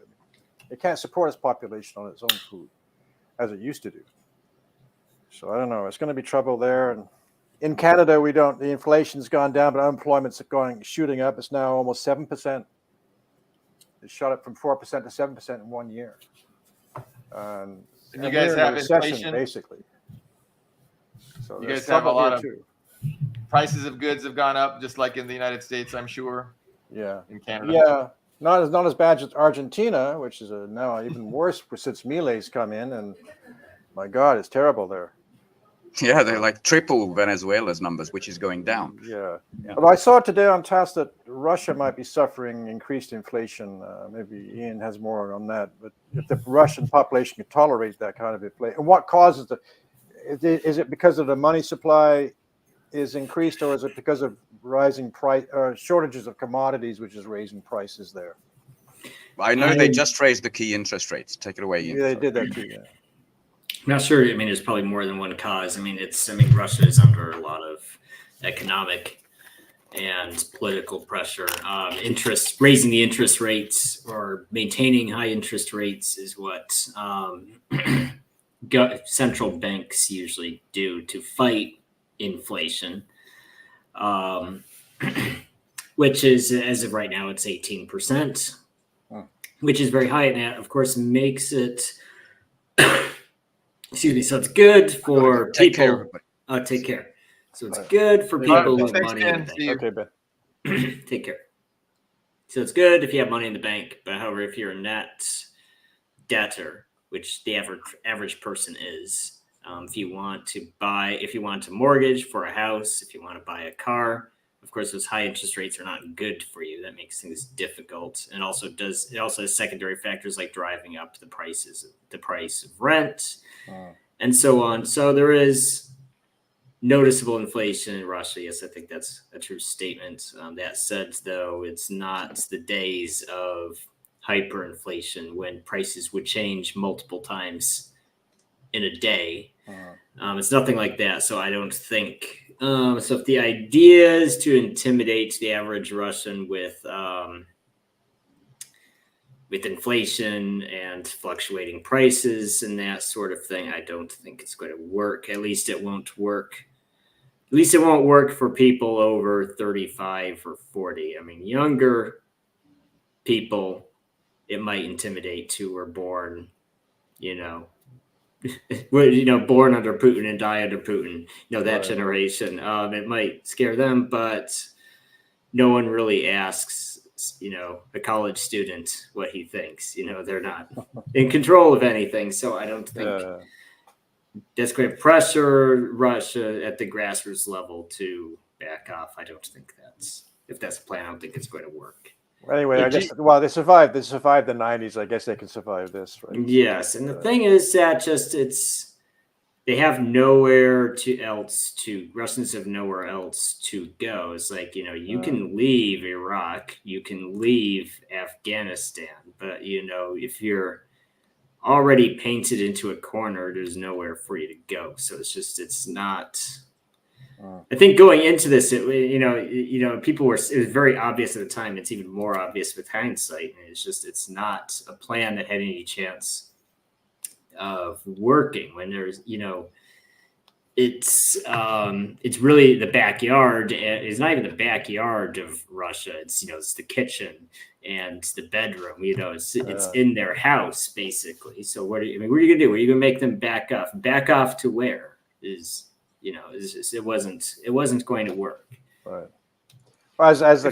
It can't support its population on its own food, as it used to do. So I don't know. It's going to be trouble there. And in Canada, the inflation's gone down, but unemployment's shooting up. It's now almost 7%. It shot up from 4% to 7% in 1 year. And you guys have inflation, basically. So you guys have a lot of prices of goods have gone up, just like in the United States, I'm sure. Yeah. In Canada. Yeah. Not as bad as Argentina, which is now even worse since Milei's come in, and my God, it's terrible there. Yeah, they're like triple Venezuela's numbers, which is going down. Yeah. But I saw today on TASS that Russia might be suffering increased inflation. Maybe Ian has more on that. But if the Russian population can tolerate that kind of inflation, and what causes is it because of the money supply is increased, or is it because of rising shortages of commodities, which is raising prices there? I know they just raised the key interest rates. Take it away, Ian. Yeah, they did that too. Yeah. I'm not sure. I mean, there's probably more than one cause. I mean, Russia is under a lot of economic and political pressure. Raising the interest rates or maintaining high interest rates is what central banks usually do to fight inflation, which is, as of right now, it's 18%, which is very high. And that, of course, makes it, excuse me, so it's good for people. Take care. So it's good for people who have money in the bank. Okay, Ben. Take care. So it's good if you have money in the bank, but however, if you're a net debtor, which the average person is, if you want to mortgage for a house, if you want to buy a car, of course, those high interest rates are not good for you. That makes things difficult, and it also has secondary factors like driving up the price of rent, and so on. So there is noticeable inflation in Russia. Yes, I think that's a true statement. That said, though, it's not the days of hyperinflation when prices would change multiple times in a day. It's nothing like that. So I don't think so. If the idea is to intimidate the average Russian with inflation and fluctuating prices and that sort of thing, I don't think it's going to work. At least it won't work. At least it won't work for people over 35 or 40. I mean, younger people, it might intimidate who were born, born under Putin and die under Putin, that generation. It might scare them, but no one really asks, a college student what he thinks. They're not in control of anything. So I don't think that's going to pressure Russia at the grassroots level to back off. I don't think if that's the plan, I don't think it's going to work. Anyway, I guess they survived the 90s. I guess they can survive this, right? Yes, and the thing is that they have nowhere Russians have nowhere else to go. It's like, you can leave Iraq, you can leave Afghanistan, but if you're already painted into a corner, there's nowhere for you to go. So it's not I think going into this, people were, it was very obvious at the time. It's even more obvious with hindsight. And it's not a plan that had any chance of working when there's, it's really the backyard. It's not even the backyard of Russia. It's the kitchen and the bedroom. It's in their house basically. So what are you gonna do? What are you gonna make them back off? Back off to where? It wasn't going to work. Right. As a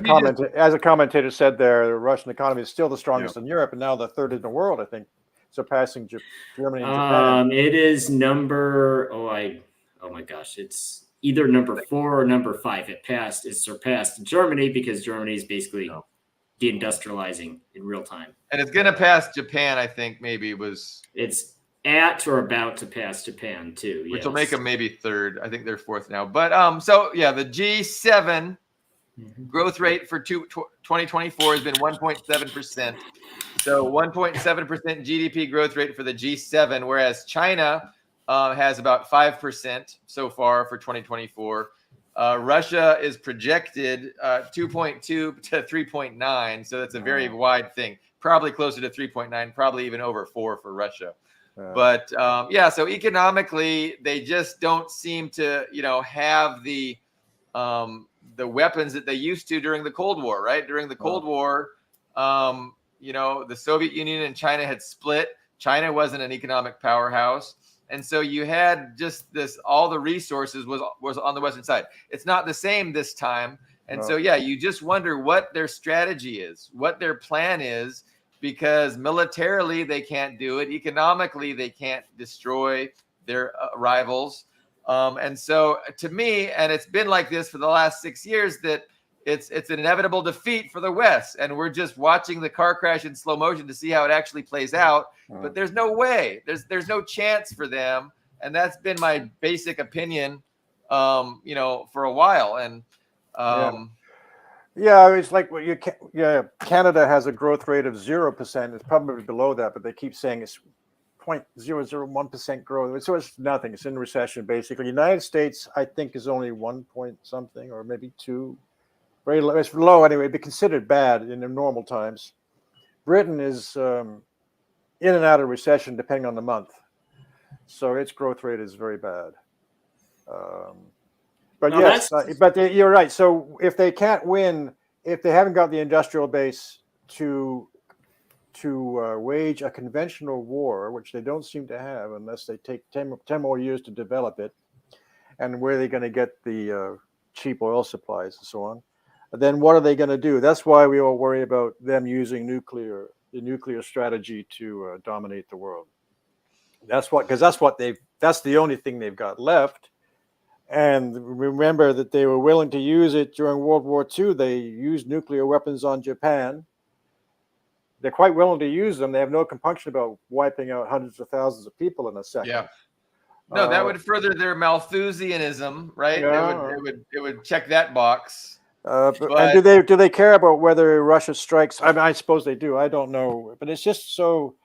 commentator said there, the Russian economy is still the strongest in Europe, and now the third in the world, I think, surpassing Germany and Japan. It is number. Oh my gosh! It's either number 4 or number 5. It surpassed Germany because Germany is basically deindustrializing in real time, and it's gonna pass Japan. I think maybe it's at or about to pass Japan too, which will make them maybe third. I think they're fourth now. But so yeah, the G7 growth rate for 2024 has been 1.7%. So 1.7% GDP growth rate for the G7, whereas China has about 5% so far for 2024. Russia is projected 2.2 to 3.9. So that's a very wide thing. Probably closer to 3.9, probably even over 4 for Russia. But so economically, they just don't seem to, have the weapons that they used to during the Cold War, right? During the Cold War, the Soviet Union and China had split. China wasn't an economic powerhouse. And so you had just all the resources was on the Western side. It's not the same this time. And so, you just wonder what their strategy is, what their plan is, because militarily they can't do it. Economically, they can't destroy their rivals. And so to me, and it's been like this for the last 6 years, that it's an inevitable defeat for the West. And we're just watching the car crash in slow motion to see how it actually plays out. But there's no way. There's no chance for them. And that's been my basic opinion, for a while. And it's like Canada has a growth rate of 0%. It's probably below that, but they keep saying it's 0.001% growth. So it's nothing. It's in recession, basically. United States, I think, is only 1 point something or maybe 2. Very low. It's low anyway. It'd be considered bad in the normal times. Britain is in and out of recession depending on the month. So its growth rate is very bad. But you're right. So if they can't win, if they haven't got the industrial base to wage a conventional war, which they don't seem to have unless they take 10 more years to develop it, and where are they going to get the cheap oil supplies and so on, then what are they going to do? That's why we all worry about them using the nuclear strategy to dominate the world. That's the only thing they've got left. And remember that they were willing to use it during World War II. They used nuclear weapons on Japan. They're quite willing to use them. They have no compunction about wiping out hundreds of thousands of people in a second. Yeah. No, that would further their Malthusianism, right? Yeah. It would check that box. And do they care about whether Russia strikes? I suppose they do. I don't know, but it's just so.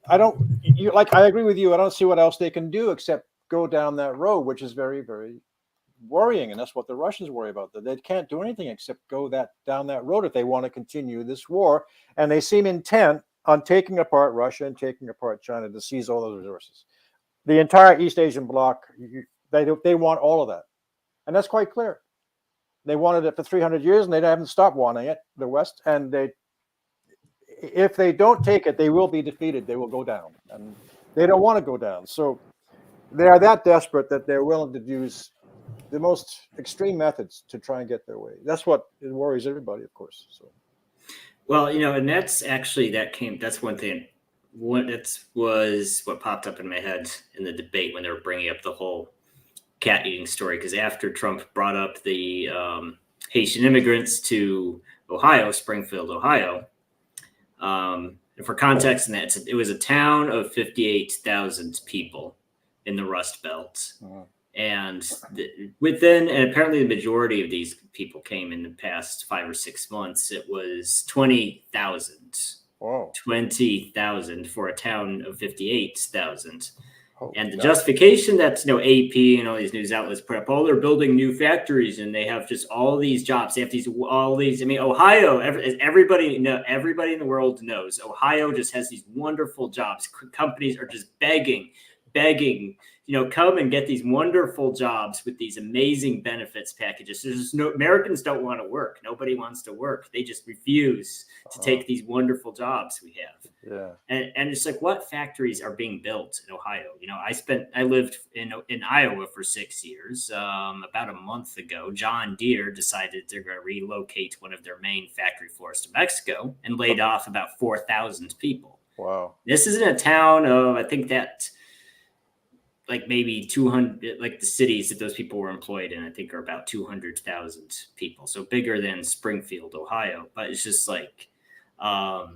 I agree with you. I don't see what else they can do except go down that road, which is very, very worrying, and that's what the Russians worry about. That they can't do anything except go down that road if they want to continue this war, and they seem intent on taking apart Russia and taking apart China to seize all those resources. The entire East Asian bloc, they want all of that, and that's quite clear. They wanted it for 300 years, and they haven't stopped wanting it, the West. And if they don't take it, they will be defeated. They will go down, and they don't want to go down. So they are that desperate that they're willing to use the most extreme methods to try and get their way. That's what worries everybody, of course. So, well, and that's actually that's one thing. That was what popped up in my head in the debate when they were bringing up the whole cat eating story, because after Trump brought up the Haitian immigrants to Springfield, Ohio, and for context, it was a town of 58,000 people in the Rust Belt, and apparently the majority of these people came in the past 5 or 6 months. It was 20,000. Wow. 20,000 for a town of 58,000. And the justification that's AP and all these news outlets put up, they're building new factories and they have just all these jobs. They have all these. I mean, Ohio. Everybody in the world knows Ohio just has these wonderful jobs. Companies are just begging. Come and get these wonderful jobs with these amazing benefits packages. There's Americans don't want to work. Nobody wants to work. They just refuse to take these wonderful jobs we have. Yeah. And it's like, what factories are being built in Ohio? I lived in Iowa for 6 years. About a month ago, John Deere decided they're going to relocate one of their main factory floors to Mexico and laid off about 4,000 people. Wow. This is in a town of, I think that like maybe 200, like the cities that those people were employed in, I think are about 200,000 people. So bigger than Springfield, Ohio. But it's just like, I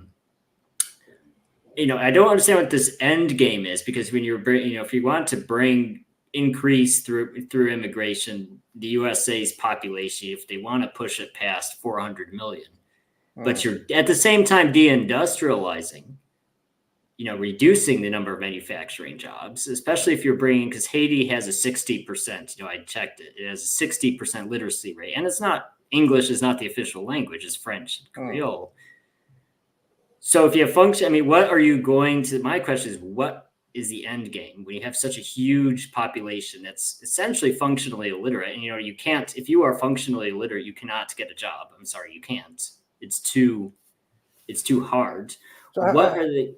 don't understand what this end game is, because when if you want to bring increase through immigration, the USA's population, if they want to push it past 400 million, but you're at the same time deindustrializing, reducing the number of manufacturing jobs, especially if you're bringing, because Haiti has a 60%, I checked it. It has a 60% literacy rate. And it's not, English is not the official language, it's French and Creole. So if you have what are you going to, my question is, what is the end game when you have such a huge population that's essentially functionally illiterate? And, you can't, if you are functionally illiterate, you cannot get a job. I'm sorry, you can't. It's too hard. So what are they?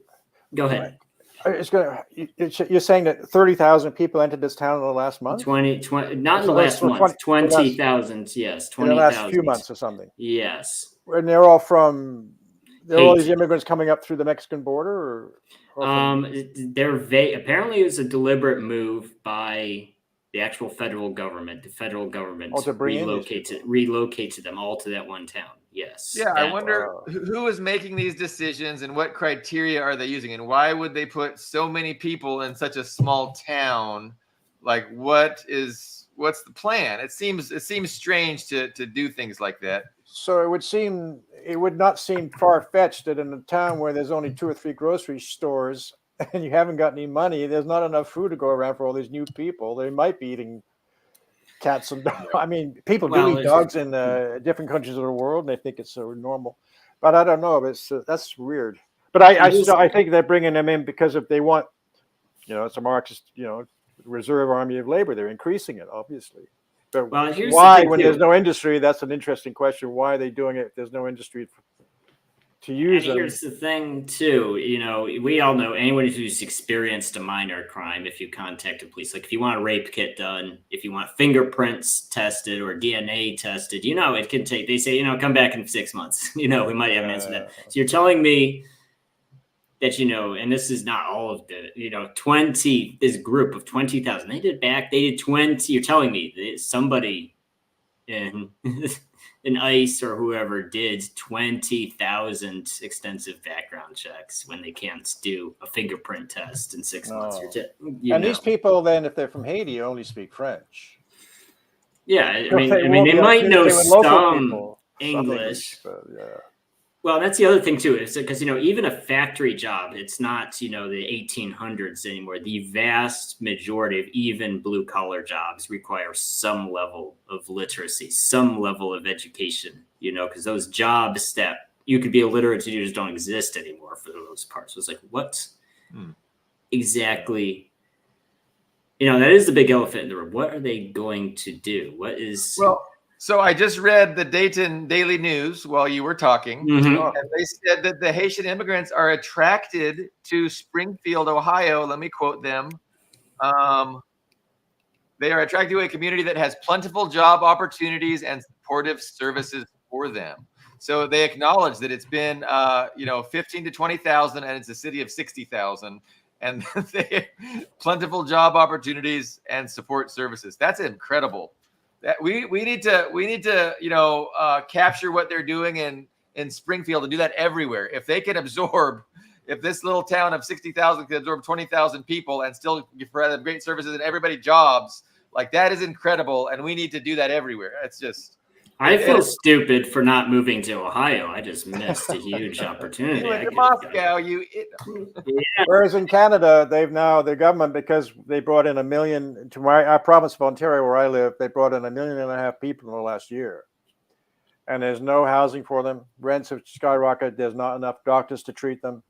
Go ahead. You're saying that 30,000 people entered this town in the last month? 20 not in the last month. 20,000, yes. 20,000. In the last few months or something? Yes. And they're all all these immigrants coming up through the Mexican border? Apparently it was a deliberate move by the actual federal government. The federal government relocated them all to that one town. Yes. Yeah, I wonder who is making these decisions and what criteria are they using, and why would they put so many people in such a small town? Like, what's the plan? It seems strange to do things like that. So it would not seem far-fetched that in a town where there's only 2 or 3 grocery stores and you haven't got any money, there's not enough food to go around for all these new people. They might be eating cats and dogs. I mean, people do eat dogs in different countries of the world, and they think it's so normal. But I don't know. That's weird. But I think they're bringing them in because if they want, it's a Marxist, reserve army of labor. They're increasing it, obviously. But why, when there's no industry? That's an interesting question. Why are they doing it if there's no industry to use them? Here's the thing, too. We all know anyone who's experienced a minor crime, if you contact the police, like if you want a rape kit done, if you want fingerprints tested or DNA tested, it can take, they say, come back in 6 months. We might have an answer to that. So you're telling me that, and this is not all of the, this group of 20,000, they did 20, you're telling me that somebody in ICE or whoever did 20,000 extensive background checks when they can't do a fingerprint test in 6 months. These people then, if they're from Haiti, only speak French. Yeah, I mean, they might know some English. Well, that's the other thing too, is because even a factory job, it's not the 1800s anymore. The vast majority of even blue collar jobs require some level of literacy, some level of education. Because those jobs that you could be illiterate to, you just don't exist anymore for the most part. So it's like, what exactly? That is the big elephant in the room. What are they going to do? What is So I just read the Dayton Daily News while you were talking, and they said that the Haitian immigrants are attracted to Springfield, Ohio. Let me quote them. They are attracted to a community that has plentiful job opportunities and supportive services for them. So they acknowledge that it's been, 15 to 20,000, and it's a city of 60,000, and they plentiful job opportunities and support services. That's incredible. That we need to capture what they're doing in Springfield and do that everywhere. If they can absorb, if this little town of 60,000 can absorb 20,000 people and still provide great services and everybody jobs, like that is incredible, and we need to do that everywhere. It's just I feel stupid for not moving to Ohio. I just missed a huge opportunity. You went to Moscow. Whereas in Canada, the government, because they brought in 1 million to our province of Ontario, where I live, they brought in 1.5 million people in the last year. And there's no housing for them. Rents have skyrocketed. There's not enough doctors to treat them.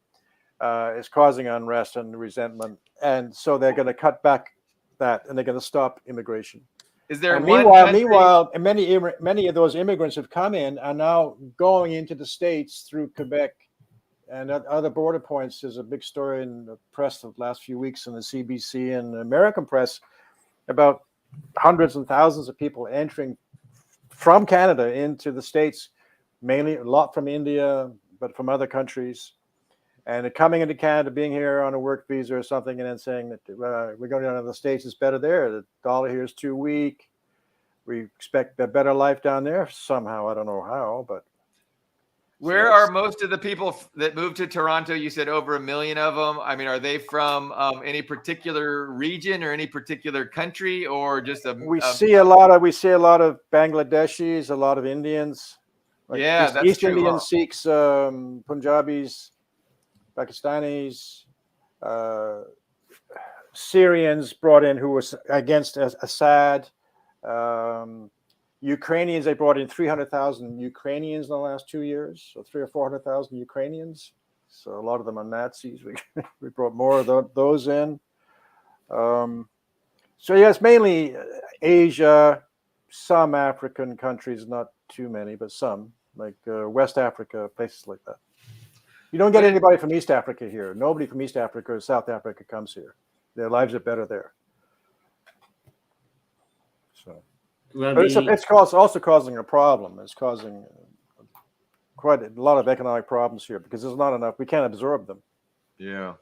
It's causing unrest and resentment. And so they're going to cut back that, and they're going to stop immigration. Is there meanwhile, many of those immigrants have come in, are now going into the States through Quebec and other border points. There's a big story in the press the last few weeks in the CBC and the American press about hundreds and thousands of people entering from Canada into the States, mainly a lot from India, but from other countries. And they're coming into Canada, being here on a work visa or something, and then saying that we're going down to the States, it's better there. The dollar here is too weak. We expect a better life down there somehow. I don't know how, but. Where are most of the people that moved to Toronto? You said over 1 million of them. I mean, are they from any particular region or any particular country, or just we see a lot of Bangladeshis, a lot of Indians. That's East true. Indians, Sikhs, Punjabis, Pakistanis, Syrians brought in who was against Assad. Ukrainians, they brought in 300,000 Ukrainians in the last 2 years, so 300,000 or 400,000 Ukrainians. So a lot of them are Nazis. We brought more of those in. So yes, mainly Asia, some African countries, not too many, but some, like West Africa, places like that. You don't get anybody from East Africa here. Nobody from East Africa or South Africa comes here. Their lives are better there. So. But it's also causing a problem. It's causing quite a lot of economic problems here because there's not enough. We can't absorb them. Yeah.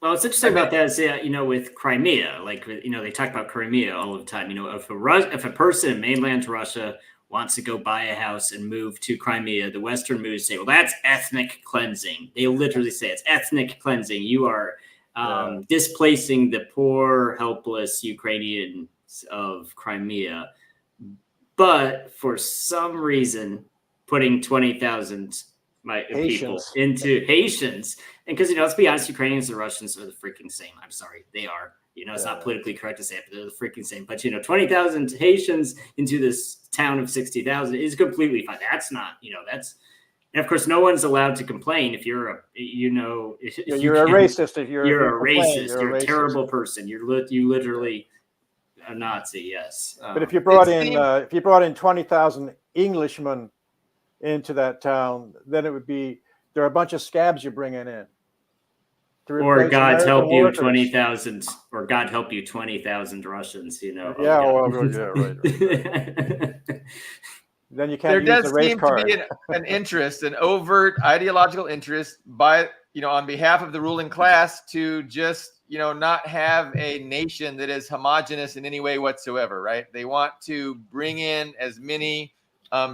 Well, what's interesting about that is, with Crimea, they talk about Crimea all the time. If a person in mainland Russia wants to go buy a house and move to Crimea, the Western movies say, well, that's ethnic cleansing. They literally say it's ethnic cleansing. You are displacing the poor, helpless Ukrainian of Crimea, but for some reason putting 20,000 people into Haitians, and because let's be honest, Ukrainians and Russians are the freaking same. I'm sorry, they are. It's not politically correct to say it, but they're the freaking same. But 20,000 Haitians into this town of 60,000 is completely fine. That's not, that's. And of course, no one's allowed to complain if you're a, you're a racist. If you're a racist, you're a terrible person. You literally. A Nazi, yes. But if you brought in 20,000 Englishmen into that town, then it would be there are a bunch of scabs you're bringing in. Or God help you 20,000, or God help you 20,000 Russians. Yeah, right. Then you can't use the race card. There does seem to be an interest, an overt ideological interest by on behalf of the ruling class to just not have a nation that is homogenous in any way whatsoever, right? They want to bring in as many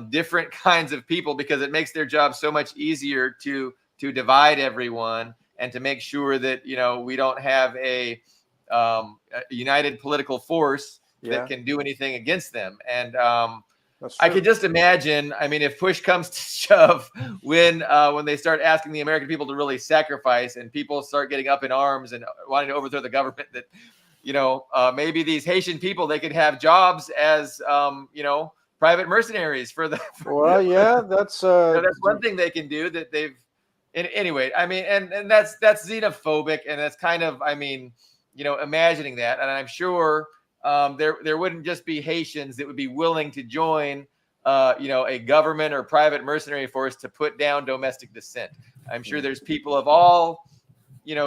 different kinds of people because it makes their job so much easier to divide everyone and to make sure that we don't have a united political force that can do anything against them. And I could just imagine, I mean, if push comes to shove, when they start asking the American people to really sacrifice and people start getting up in arms and wanting to overthrow the government, that, maybe these Haitian people, they could have jobs as, private mercenaries for the. That's one thing they can do that they've. Anyway, I mean, and that's xenophobic, and that's kind of, I mean, imagining that, and I'm sure. There wouldn't just be Haitians that would be willing to join, a government or private mercenary force to put down domestic dissent. I'm sure there's people of all,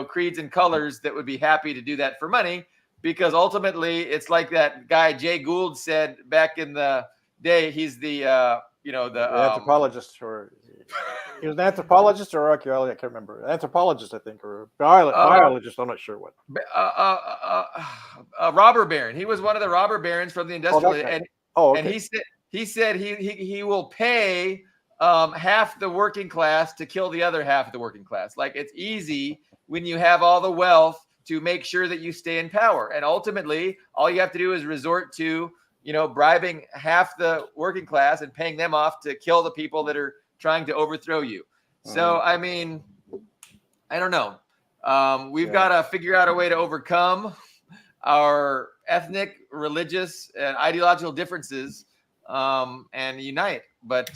creeds and colors that would be happy to do that for money, because ultimately it's like that guy Jay Gould said back in the day. He's the anthropologist, or he was an anthropologist or archaeologist. I can't remember. Anthropologist, I think, or biologist. I'm not sure what. Robber baron. He was one of the robber barons from the industrial, and he said he will pay half the working class to kill the other half of the working class. Like, it's easy when you have all the wealth to make sure that you stay in power, and ultimately all you have to do is resort to bribing half the working class and paying them off to kill the people that are trying to overthrow you. So, I mean, I don't know. We've got to figure out a way to overcome our ethnic, religious, and ideological differences and unite. But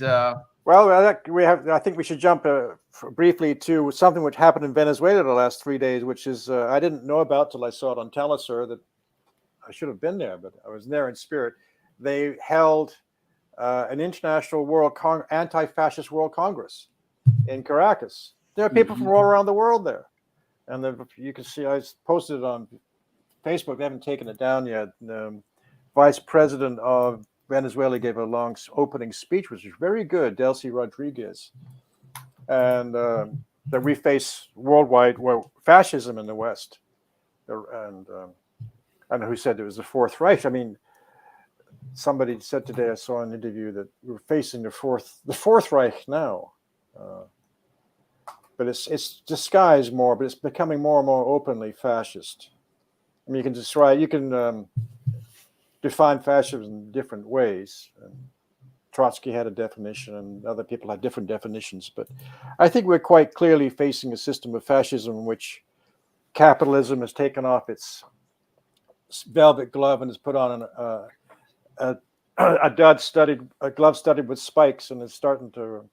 well, I think we should jump briefly to something which happened in Venezuela the last 3 days, which is I didn't know about till I saw it on Telesur. That I should have been there, but I was there in spirit. They held an international anti-fascist world congress in Caracas. There are people from all around the world there, and you can see I posted it on Facebook. They haven't taken it down yet. The vice president of Venezuela gave a long opening speech, which was very good, Delcy Rodriguez, and that we face worldwide fascism in the West, and I don't know who said it was the Fourth Reich. I mean, somebody said today, I saw an interview that we're facing the Fourth Reich now, but it's disguised more, but it's becoming more and more openly fascist. I mean, you can define fascism in different ways. Trotsky had a definition, and other people had different definitions. But I think we're quite clearly facing a system of fascism in which capitalism has taken off its velvet glove and has put on a glove studded with spikes, and is starting to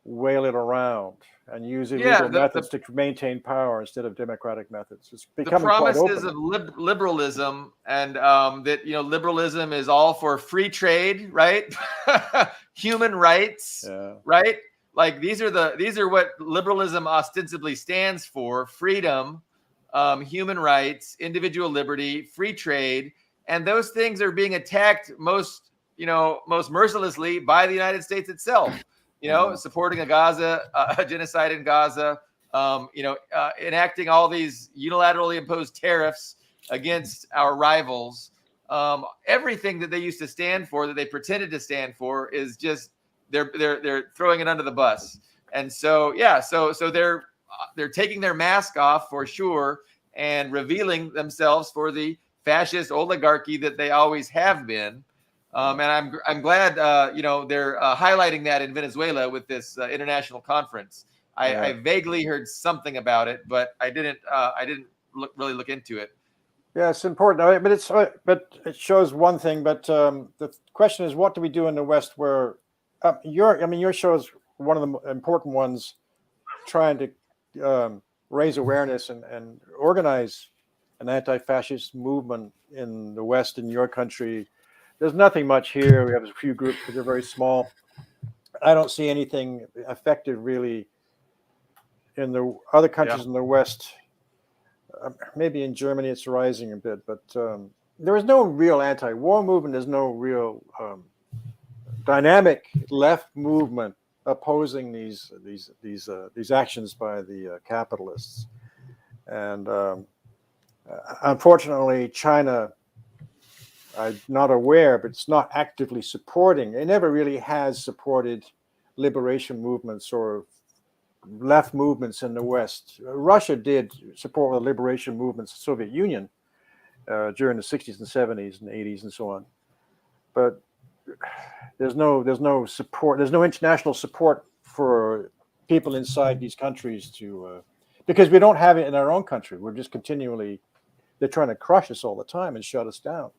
whale it around and use illegal methods to maintain power instead of democratic methods. It's becoming the promises of liberalism, and that liberalism is all for free trade, right? Human rights, right? Like these are what liberalism ostensibly stands for: freedom, human rights, individual liberty, free trade, and those things are being attacked most mercilessly by the United States itself. Supporting a genocide in Gaza, enacting all these unilaterally imposed tariffs against our rivals. Everything that they used to stand for, that they pretended to stand for, is just they're throwing it under the bus. And so so they're taking their mask off for sure and revealing themselves for the fascist oligarchy that they always have been. And I'm glad they're highlighting that in Venezuela with this international conference. I vaguely heard something about it, but I didn't really look into it. Yeah, it's important, but it shows one thing. But the question is, what do we do in the West? Where your show is one of the important ones, trying to raise awareness and organize an anti-fascist movement in the West, in your country. There's nothing much here. We have a few groups, but they're very small. I don't see anything effective really in the other countries in the West. Maybe in Germany it's rising a bit, but there is no real anti-war movement. There's no real dynamic left movement opposing these actions by the capitalists. And unfortunately, China, I'm not aware, but it's not actively supporting. It never really has supported liberation movements or left movements in the West. Russia did support the liberation movements of the Soviet Union during the 60s and 70s and 80s and so on. But there's no support. There's no international support for people inside these countries because we don't have it in our own country. We're just they're trying to crush us all the time and shut us down.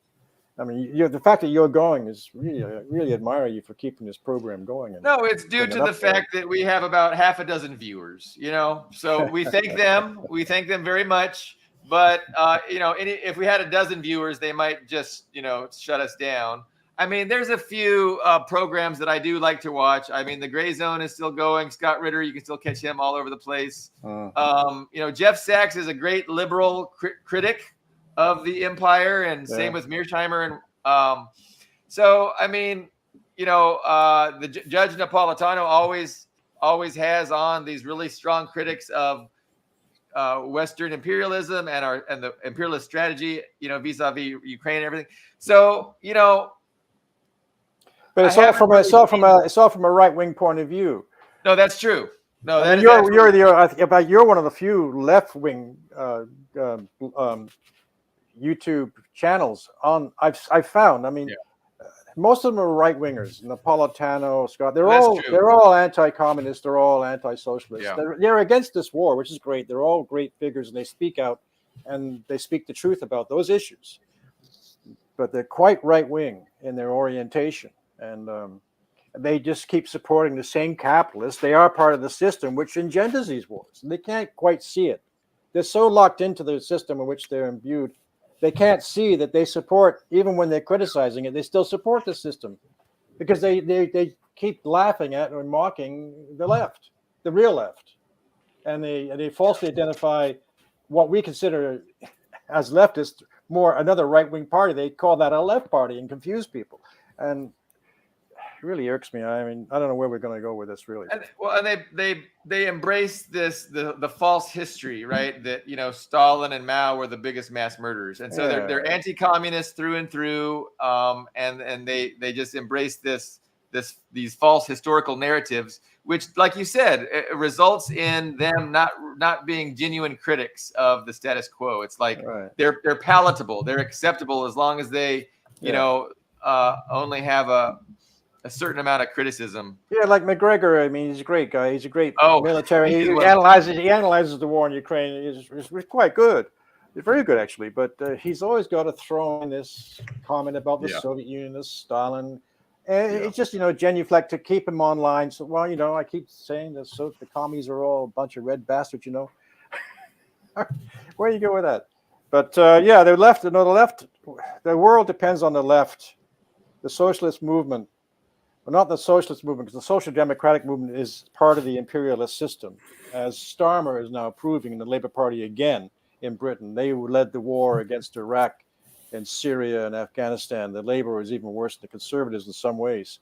I mean, the fact that you're going is really admire you for keeping this program going. No, it's due to the fact that we have about half a dozen viewers, so we thank them. We thank them very much. But, if we had a dozen viewers, they might just, shut us down. I mean, there's a few programs that I do like to watch. I mean, the Gray Zone is still going. Scott Ritter, you can still catch him all over the place. Jeff Sachs is a great liberal critic of the empire, and same with Mearsheimer. And so, I mean, the Judge Napolitano always has on these really strong critics of Western imperialism and the imperialist strategy, vis-a-vis Ukraine and everything. So, but it's all from a right-wing point of view. No, that's true. No, you're one of the few left-wing YouTube channels on. I've found. I mean, most of them are right wingers. Napolitano, Scott. They're That's all true. they're all anti-communist. They're all anti-socialist. Yeah. They're against this war, which is great. They're all great figures, and they speak out and they speak the truth about those issues. But they're quite right wing in their orientation, and they just keep supporting the same capitalists. They are part of the system which engenders these wars, and they can't quite see it. They're so locked into the system in which they're imbued. They can't see that they support, even when they're criticizing it, they still support the system, because they keep laughing at or mocking the left, the real left, and they falsely identify what we consider as leftists more another right-wing party. They call that a left party and confuse people, and it really irks me. I mean, I don't know where we're going to go with this, really. And they embrace this the false history, right? That, you know, Stalin and Mao were the biggest mass murderers, and so they're anti-communist through and through, and they just embrace these false historical narratives, which, like you said, it results in them not being genuine critics of the status quo. It's like they're palatable, they're acceptable as long as they, you know, only have a certain amount of criticism. Yeah, like McGregor. I mean, he's a great guy. He's a great military. He analyzes the war in Ukraine. He's quite good. He's very good, actually. But he's always got to throw in this comment about the Soviet Union, the Stalin. And it's just, you know, genuflect to keep him online. So, well, you know, I keep saying that the commies are all a bunch of red bastards, you know. Where do you go with that? But yeah, the left. You know, the world depends on the left. The socialist movement. Well, not the socialist movement, because the social democratic movement is part of the imperialist system, as Starmer is now proving in the Labour Party again in Britain. They led the war against Iraq and Syria and Afghanistan. The Labour was even worse than the Conservatives in some ways.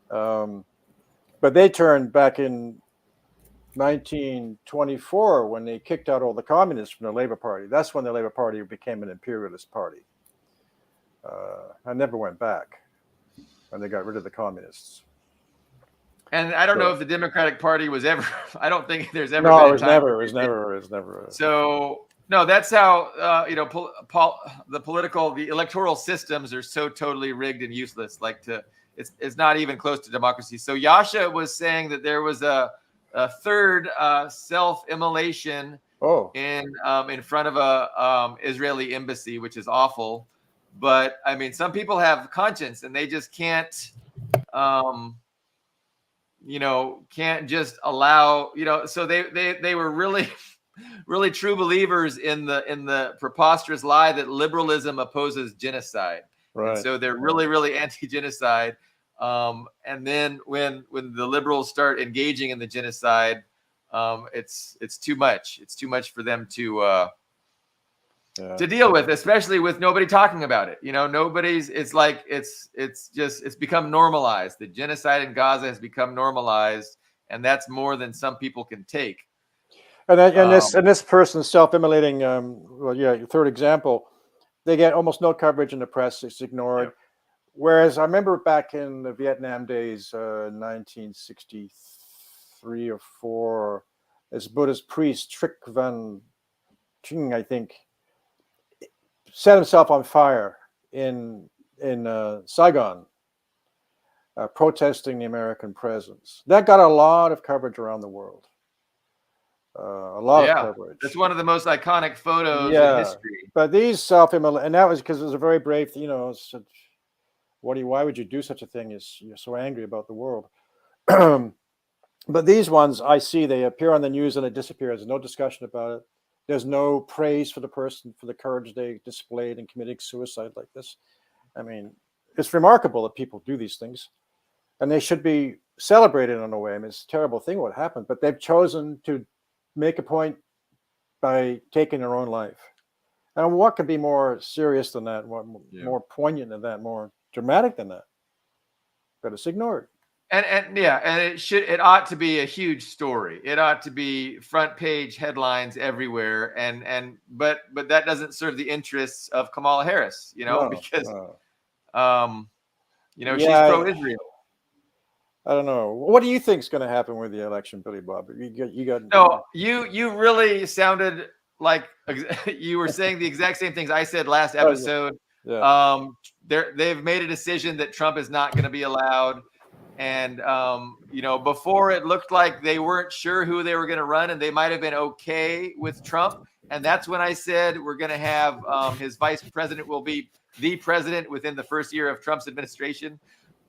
But they turned back in 1924 when they kicked out all the communists from the Labour Party. That's when the Labour Party became an imperialist party. I never went back. And they got rid of the communists. And I don't know if the Democratic Party was ever. I don't think there's ever. No, been it was never. It was never. So no, that's how you know the electoral systems are so totally rigged and useless. Like it's not even close to democracy. So Yasha was saying that there was a third self-immolation in front of a Israeli embassy, which is awful. But I mean, some people have conscience, and they just can't, you know, can't just allow, you know. So they were really, really true believers in the preposterous lie that liberalism opposes genocide. Right. And so they're really, really anti-genocide. And then when the liberals start engaging in the genocide, it's too much. It's too much for them to deal with, especially with nobody talking about it. You know, it's become normalized. The genocide in Gaza has become normalized, and that's more than some people can take. And this person self-immolating, third example, they get almost no coverage in the press. It's ignored. Yeah. Whereas I remember back in the Vietnam days, 1963 or 4, this Buddhist priest, Trick Van Ching, I think, set himself on fire in Saigon, protesting the American presence. That got a lot of coverage around the world. A lot of coverage. It's one of the most iconic photos in history. But these self-immolation, and that was because it was a very brave, you know, why would you do such a thing? You're so angry about the world. But these ones, I see, they appear on the news and it disappears. There's no discussion about it. There's no praise for the person for the courage they displayed in committing suicide like this. I mean, it's remarkable that people do these things, and they should be celebrated in a way. I mean, it's a terrible thing what happened, but they've chosen to make a point by taking their own life. And what could be more serious than that? More poignant than that? More dramatic than that? But it's ignored. And it ought to be a huge story. It ought to be front page headlines everywhere. But that doesn't serve the interests of Kamala Harris, you know, because you know, she's pro-Israel. I don't know. What do you think is going to happen with the election, Billy Bob? You got. No, you really sounded like you were saying the exact same things I said last episode Yeah. They've made a decision that Trump is not going to be allowed. And, before it looked like they weren't sure who they were going to run, and they might have been okay with Trump. And that's when I said we're going to have his vice president will be the president within the first year of Trump's administration.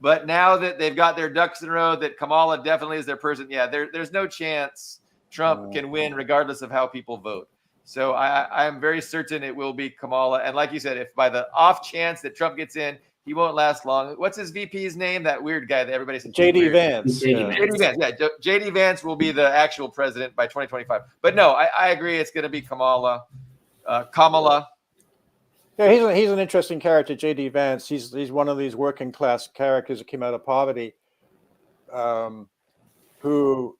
But now that they've got their ducks in a row, that Kamala definitely is their person. Yeah, there's no chance Trump can win regardless of how people vote. So I am very certain it will be Kamala. And like you said, if by the off chance that Trump gets in, he won't last long. What's his VP's name? That weird guy that everybody says. JD Vance. JD Vance. Yeah, JD Vance will be the actual president by 2025. But no, I agree. It's going to be Kamala. Yeah, he's an interesting character, JD Vance. He's one of these working class characters that came out of poverty, who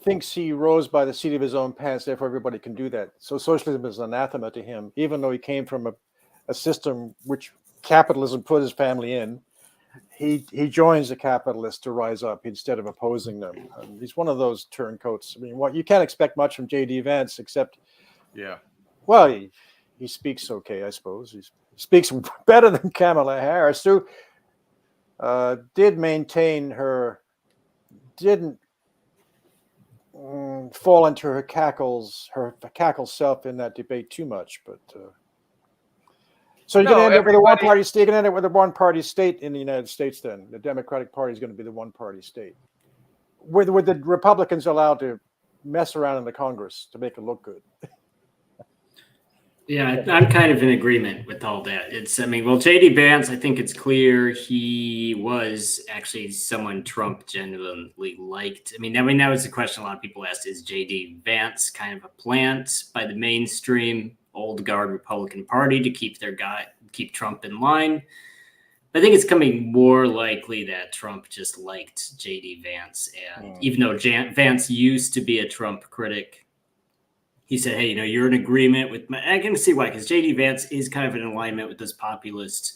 thinks he rose by the seat of his own pants. Therefore, everybody can do that. So socialism is anathema to him, even though he came from a system which capitalism put his family in. He joins the capitalists to rise up instead of opposing them. He's one of those turncoats. I mean, you can't expect much from JD Vance except, well, he speaks okay, I suppose. He speaks better than Kamala Harris, who didn't fall into her cackle self in that debate too much, but. So you're going to end up with a one-party state. You're going to end up with a one-party state in the United States. Then the Democratic Party is going to be the one-party state. Were the Republicans allowed to mess around in the Congress to make it look good? Yeah, I'm kind of in agreement with all that. JD Vance, I think it's clear he was actually someone Trump genuinely liked. That was the question a lot of people asked: is JD Vance kind of a plant by the mainstream old guard Republican Party to keep Trump in line? I think it's coming more likely that Trump just liked JD Vance. And even though Vance used to be a Trump critic, he said, hey, you're in agreement with I can see why, because JD Vance is kind of in alignment with those populist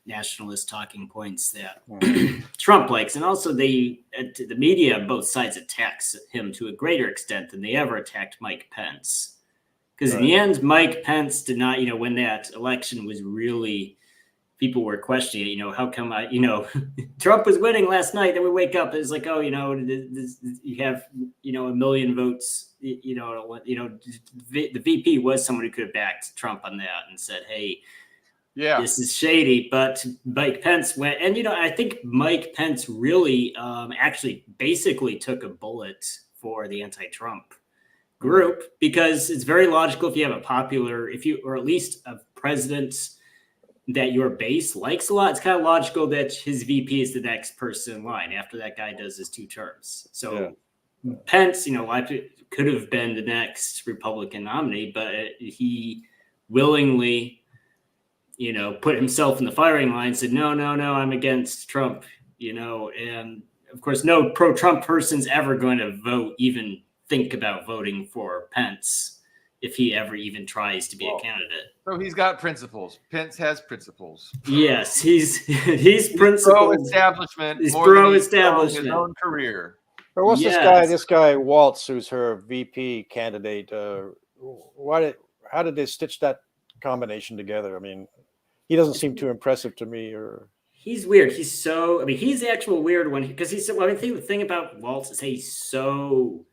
nationalist talking points that Trump likes. And also the media on both sides attacks him to a greater extent than they ever attacked Mike Pence. Because in the end, Mike Pence did not, when that election was really, people were questioning, how come Trump was winning last night, then we wake up, it's like, you have, 1 million votes, the VP was someone who could have backed Trump on that and said, hey, this is shady. But Mike Pence went, and, I think Mike Pence really actually basically took a bullet for the anti-Trump group, because it's very logical if you have or at least a president that your base likes a lot, it's kind of logical that his VP is the next person in line after that guy does his 2 terms. So Pence, could have been the next Republican nominee, but he willingly, put himself in the firing line, said, no, I'm against Trump, and of course, no pro-Trump person's ever going to think about voting for Pence if he ever even tries to be a candidate. So he's got principles. Pence has principles. Yes, he's principled. Pro-establishment. He's pro-establishment. His own career. But what's this guy Waltz, who's her VP candidate? How did they stitch that combination together? He doesn't seem too impressive to me. He's weird. He's the actual weird one, because he's so. The thing about Waltz is he's so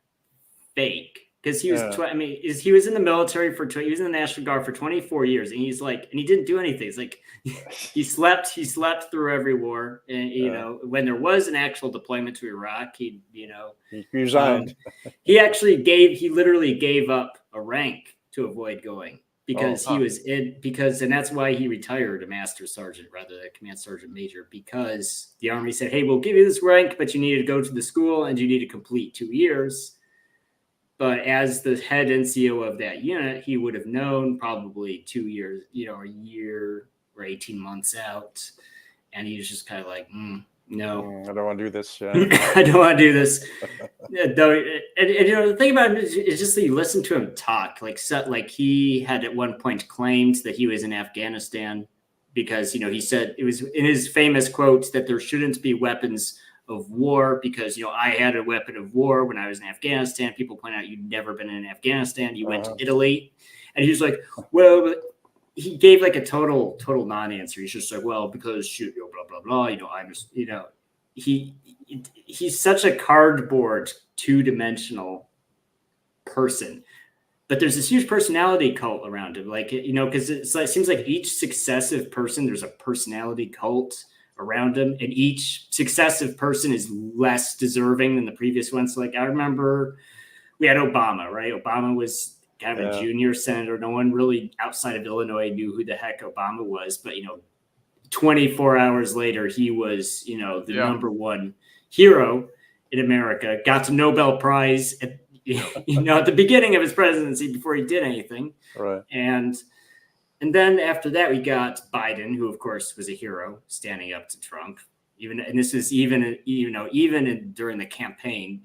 fake, because he was he was in the military he was in the National Guard for 24 years, and he's like, and he didn't do anything. It's like he slept through every war, and when there was an actual deployment to Iraq, he resigned. He literally gave up a rank to avoid going, because and that's why he retired a master sergeant rather than a command sergeant major, because the Army said, hey, we'll give you this rank, but you need to go to the school and you need to complete 2 years. But as the head NCO of that unit, he would have known probably 2 years, a year or 18 months out. And he was just kind of like, no. I don't want to do this. I don't want to do this. And the thing about it is just that you listen to him talk. Like he had at one point claimed that he was in Afghanistan because, he said, it was in his famous quote that there shouldn't be weapons of war because, I had a weapon of war when I was in Afghanistan. People point out you'd never been in Afghanistan. You went to Italy. And he was like, well, he gave like a total non-answer. He's just like, well, because blah blah blah. I'm just he's such a cardboard, two-dimensional person. But there's this huge personality cult around him, like because it seems like each successive person, there's a personality cult around him, and each successive person is less deserving than the previous one. So, like, I remember we had Obama, right? Obama was kind of a junior senator. No one really outside of Illinois knew who the heck Obama was, but 24 hours later, he was the number one hero in America. Got the Nobel Prize at the beginning of his presidency before he did anything. Right. And then after that, we got Biden, who of course was a hero, standing up to Trump. And this is even during the campaign,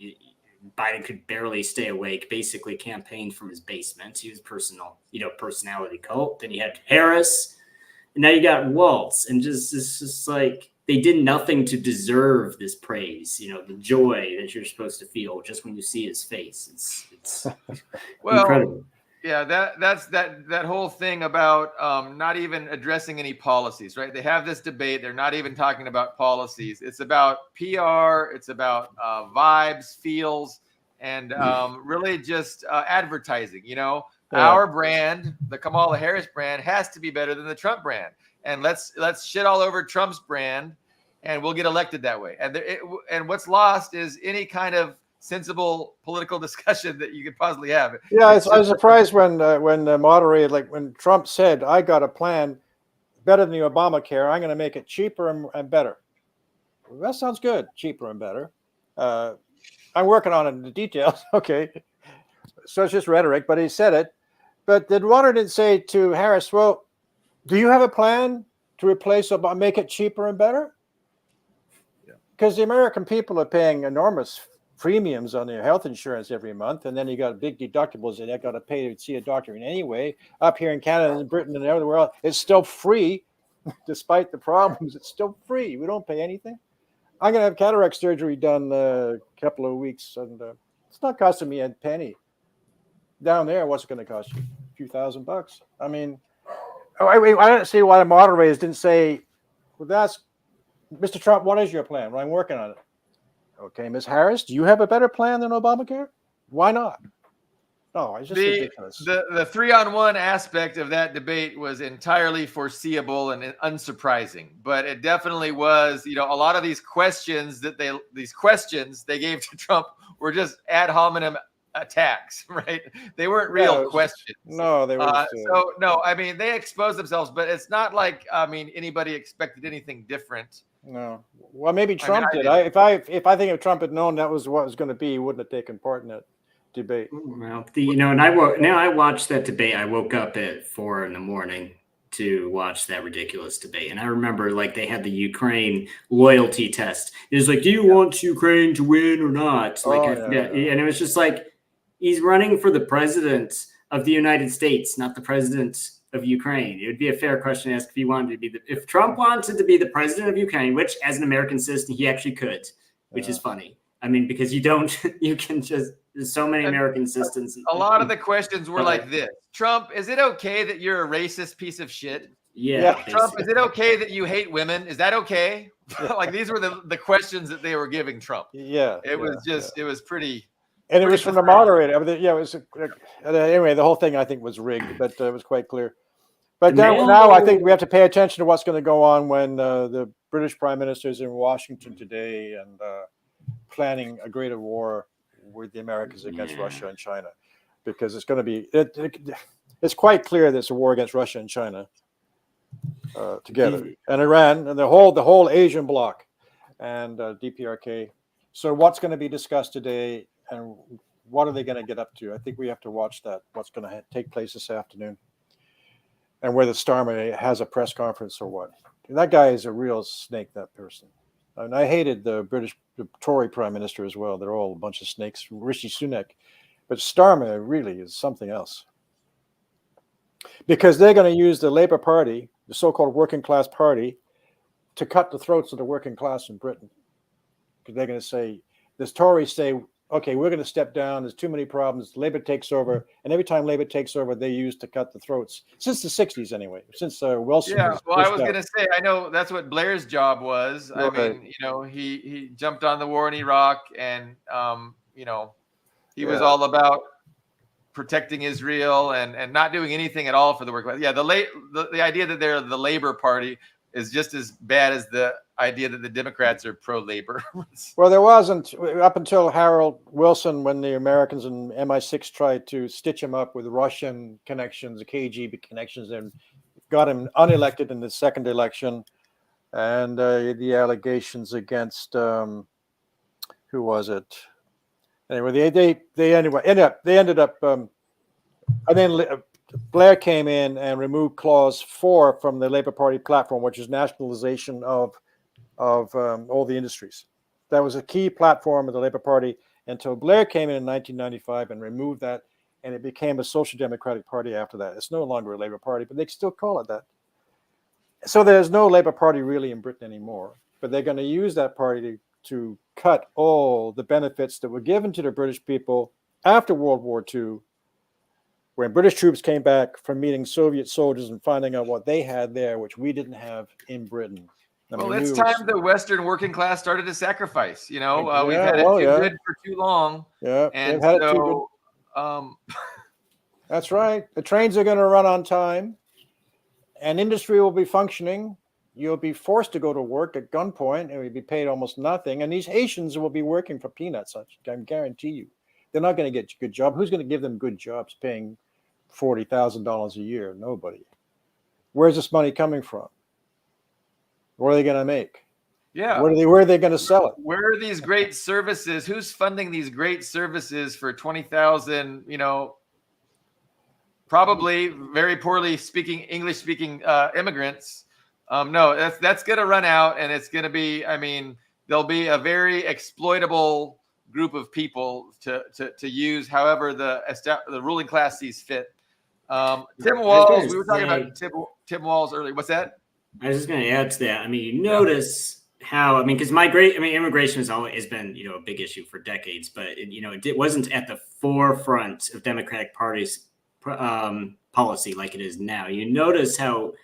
Biden could barely stay awake. Basically, campaigned from his basement. He was personality cult. Then you had Harris, and now you got Waltz, and it's just like they did nothing to deserve this praise. The joy that you're supposed to feel just when you see his face. It's incredible. Yeah, that's that whole thing about not even addressing any policies, right? They have this debate. They're not even talking about policies. It's about PR. It's about vibes, feels, and really just advertising. Our brand, the Kamala Harris brand, has to be better than the Trump brand. And let's shit all over Trump's brand, and we'll get elected that way. And what's lost is any kind of sensible political discussion that you could possibly have. Yeah, I was surprised when the moderator, like when Trump said, "I got a plan better than the Obamacare. I'm going to make it cheaper and better." Well, that sounds good, cheaper and better. I'm working on it in the details. Okay, so it's just rhetoric, but he said it. But the moderator didn't say to Harris, "Well, do you have a plan to replace Obama, make it cheaper and better?" Because the American people are paying enormous premiums on their health insurance every month, and then you got big deductibles that they got to pay to see a doctor in any way. Up here in Canada and Britain and everywhere else, it's still free, despite the problems. It's still free. We don't pay anything. I'm going to have cataract surgery done a couple of weeks, and it's not costing me a penny. Down there, what's it going to cost you? A few $1,000. I mean, I don't see why the moderators didn't say, "Well, that's Mr. Trump. What is your plan?" Well, I'm working on it. Okay, Ms. Harris, do you have a better plan than Obamacare? Why not? No, it's just ridiculous. The 3-on-1 aspect of that debate was entirely foreseeable and unsurprising, but it definitely was. A lot of these questions they gave to Trump were just ad hominem attacks, right? They weren't real questions. No, they were. They exposed themselves, but it's not like anybody expected anything different. No. Well, maybe Trump did. If I think if Trump had known that was what it was going to be, he wouldn't have taken part in that debate. Well, and I watched that debate. I woke up at 4 a.m. to watch that ridiculous debate, and I remember like they had the Ukraine loyalty test. It was like, do you want Ukraine to win or not? And it was just like he's running for the president of the United States, not the president of Ukraine. It would be a fair question to ask if he wanted to be if Trump wanted to be the president of Ukraine, which as an American citizen, he actually could, which is funny. I mean, because there's so many American citizens. A lot of the questions were like this: Trump, is it okay that you're a racist piece of shit? Yeah. Trump, is it okay that you hate women? Is that okay? Like these were the questions that they were giving Trump. Yeah. It was pretty. And it was from the moderator. It was anyway. The whole thing I think was rigged, but it was quite clear. But now I think we have to pay attention to what's going to go on when the British Prime Minister is in Washington today and planning a greater war with the Americans against Russia and China, because it's going to be it's quite clear that it's a war against Russia and China together, and Iran and the whole Asian bloc and DPRK. So what's going to be discussed today? And what are they going to get up to? I think we have to watch that, what's going to take place this afternoon. And whether Starmer has a press conference or what. That guy is a real snake, that person. And I hated the Tory Prime Minister as well. They're all a bunch of snakes, Rishi Sunak. But Starmer really is something else. Because they're going to use the Labour Party, the so-called working class party, to cut the throats of the working class in Britain. Because they're going to say, the Tories say, okay, we're going to step down. There's too many problems. Labor takes over. And every time Labor takes over, they use to cut the throats. Since the 60s, anyway, since Wilson. Yeah, was well, I pushed was out. going to say, I know that's what Blair's job was. I Right. mean, he jumped on the war in Iraq, and he was Yeah. all about protecting Israel and not doing anything at all for the working class. Yeah, the idea that they're the Labor Party is just as bad as the idea that the Democrats are pro-labor. Well, there wasn't up until Harold Wilson, when the Americans and MI6 tried to stitch him up with Russian connections, the KGB connections, and got him unelected in the second election. And the allegations against who was it? Anyway, they ended up, and then Blair came in and removed Clause 4 from the Labour Party platform, which is nationalization of all the industries. That was a key platform of the Labour Party until Blair came in 1995 and removed that, and it became a Social Democratic Party after that. It's no longer a Labour Party, but they still call it that. So there's no Labour Party really in Britain anymore, but they're going to use that party to cut all the benefits that were given to the British people after World War II, when British troops came back from meeting Soviet soldiers and finding out what they had there, which we didn't have in Britain. Well, it's time the Western working class started to sacrifice. We've had it good for too long. Yeah, and had so it too good. That's right. The trains are going to run on time, and industry will be functioning. You'll be forced to go to work at gunpoint, and you'll be paid almost nothing. And these Haitians will be working for peanuts. I can guarantee you, they're not going to get a good job. Who's going to give them good jobs, paying $40,000 a year? Nobody. Where's this money coming from? What are they going to make? Yeah. Where are they going to sell it? Where are these great services? Who's funding these great services for 20,000, probably very poorly speaking, English speaking immigrants? No, that's going to run out, and it's going to be, there'll be a very exploitable group of people to use however the ruling class sees fit. Tim Walz, we were talking about Tim Walz earlier. What's that? I was just going to add to that. You notice how, because immigration has always been, a big issue for decades, but it wasn't at the forefront of Democratic Party's policy like it is now. You notice how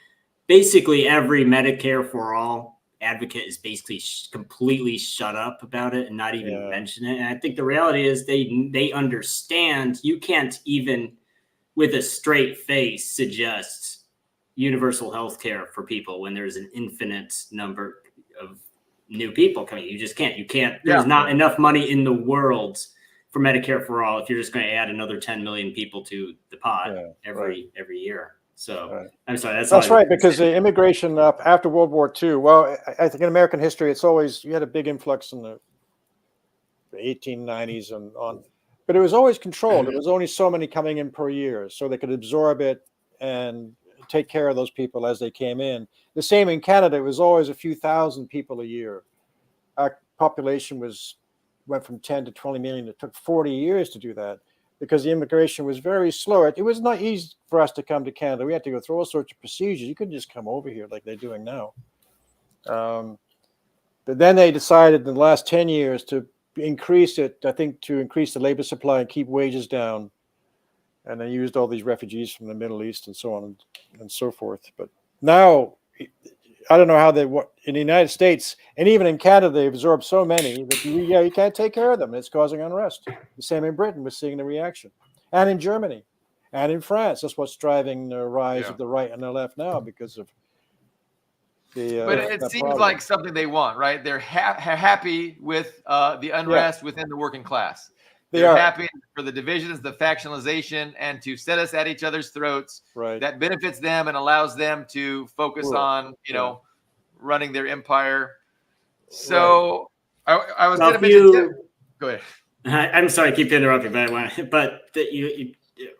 basically every Medicare for all advocate is basically completely shut up about it and not even mention it. And I think the reality is they understand you can't even with a straight face suggest universal health care for people when there's an infinite number of new people coming. You just can't. You can't. There's not enough money in the world for Medicare for all if you're just going to add another 10 million people to the pot every year. So I'm sorry. That's right, because the immigration after World War II. Well, I think in American history, you had a big influx in the 1890s and on, but it was always controlled. There was only so many coming in per year, so they could absorb it and take care of those people as they came in. The same in Canada. It was always a few thousand people a year. Our population went from 10 to 20 million. It took 40 years to do that because the immigration was very slow. It was not easy for us to come to Canada. We had to go through all sorts of procedures. You couldn't just come over here like they're doing now. But then they decided in the last 10 years to increase it, I think, to increase the labor supply and keep wages down. And they used all these refugees from the Middle East and so on and so forth. But now, I don't know how in the United States and even in Canada, they absorb so many that you can't take care of them. It's causing unrest. The same in Britain, we're seeing the reaction. And in Germany and in France. That's what's driving the rise of the right and the left now because of the. But it seems like something they want, right? They're happy with the unrest within the working class. They're happy for the divisions, the factionalization, and to set us at each other's throats. Right. That benefits them and allows them to focus on, running their empire. So I was going to mention. Go ahead. I'm sorry, I keep interrupting, but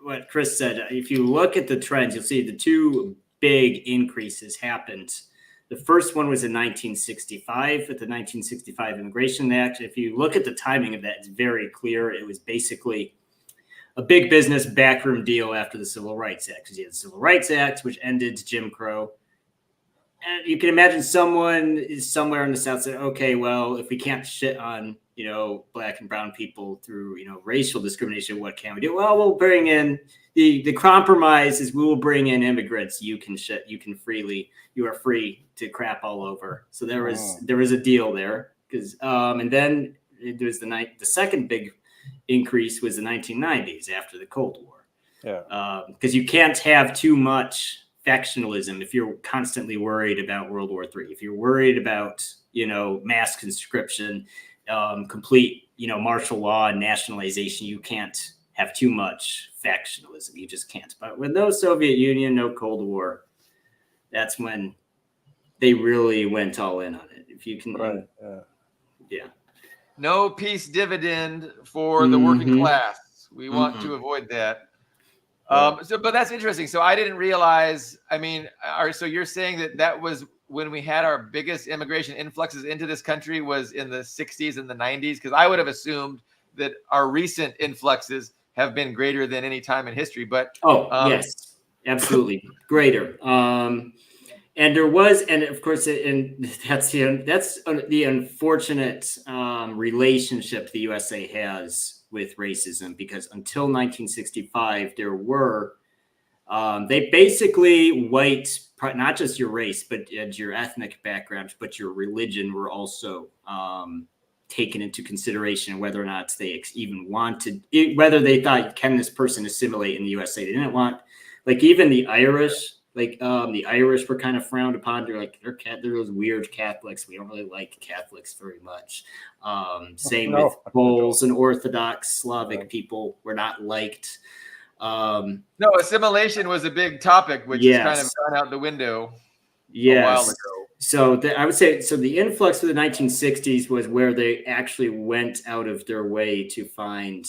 what Chris said. If you look at the trends, you'll see the two big increases happened. The first one was in 1965 with the 1965 Immigration Act. If you look at the timing of that, it's very clear. It was basically a big business backroom deal after the Civil Rights Act. Because you had the Civil Rights Act, which ended Jim Crow. And you can imagine someone is somewhere in the South said, okay, well, if we can't shit on black and brown people through, racial discrimination. What can we do? Well, we'll bring in the compromise is we will bring in immigrants. You are free to crap all over. So there was a deal there because, and then it was the second big increase was the 1990s after the Cold War. Yeah. Because you can't have too much factionalism if you're constantly worried about World War III. If you're worried about, mass conscription, complete, martial law and nationalization, you can't have too much factionalism. You just can't. But with no Soviet Union, no Cold War, that's when they really went all in on it. If you can, right. Yeah. No peace dividend for the working class. We want to avoid that. But that's interesting. So I didn't realize, so you're saying that was when we had our biggest immigration influxes into this country was in the 60s and the 90s? Because I would have assumed that our recent influxes have been greater than any time in history. But yes, absolutely greater. And there was, and of course, and that's the unfortunate relationship the USA has with racism, because until 1965, there were they basically white, not just your race, but your ethnic background, but your religion were also taken into consideration, whether or not they even wanted, whether they thought, can this person assimilate in the USA? They didn't want, like, even the Irish. The Irish were kind of frowned upon. They're like, they're those weird Catholics. We don't really like Catholics very much. Same with Poles and Orthodox Slavic people were not liked. No, assimilation was a big topic, which is kind of gone out the window a while ago. So I would say, the influx of the 1960s was where they actually went out of their way to find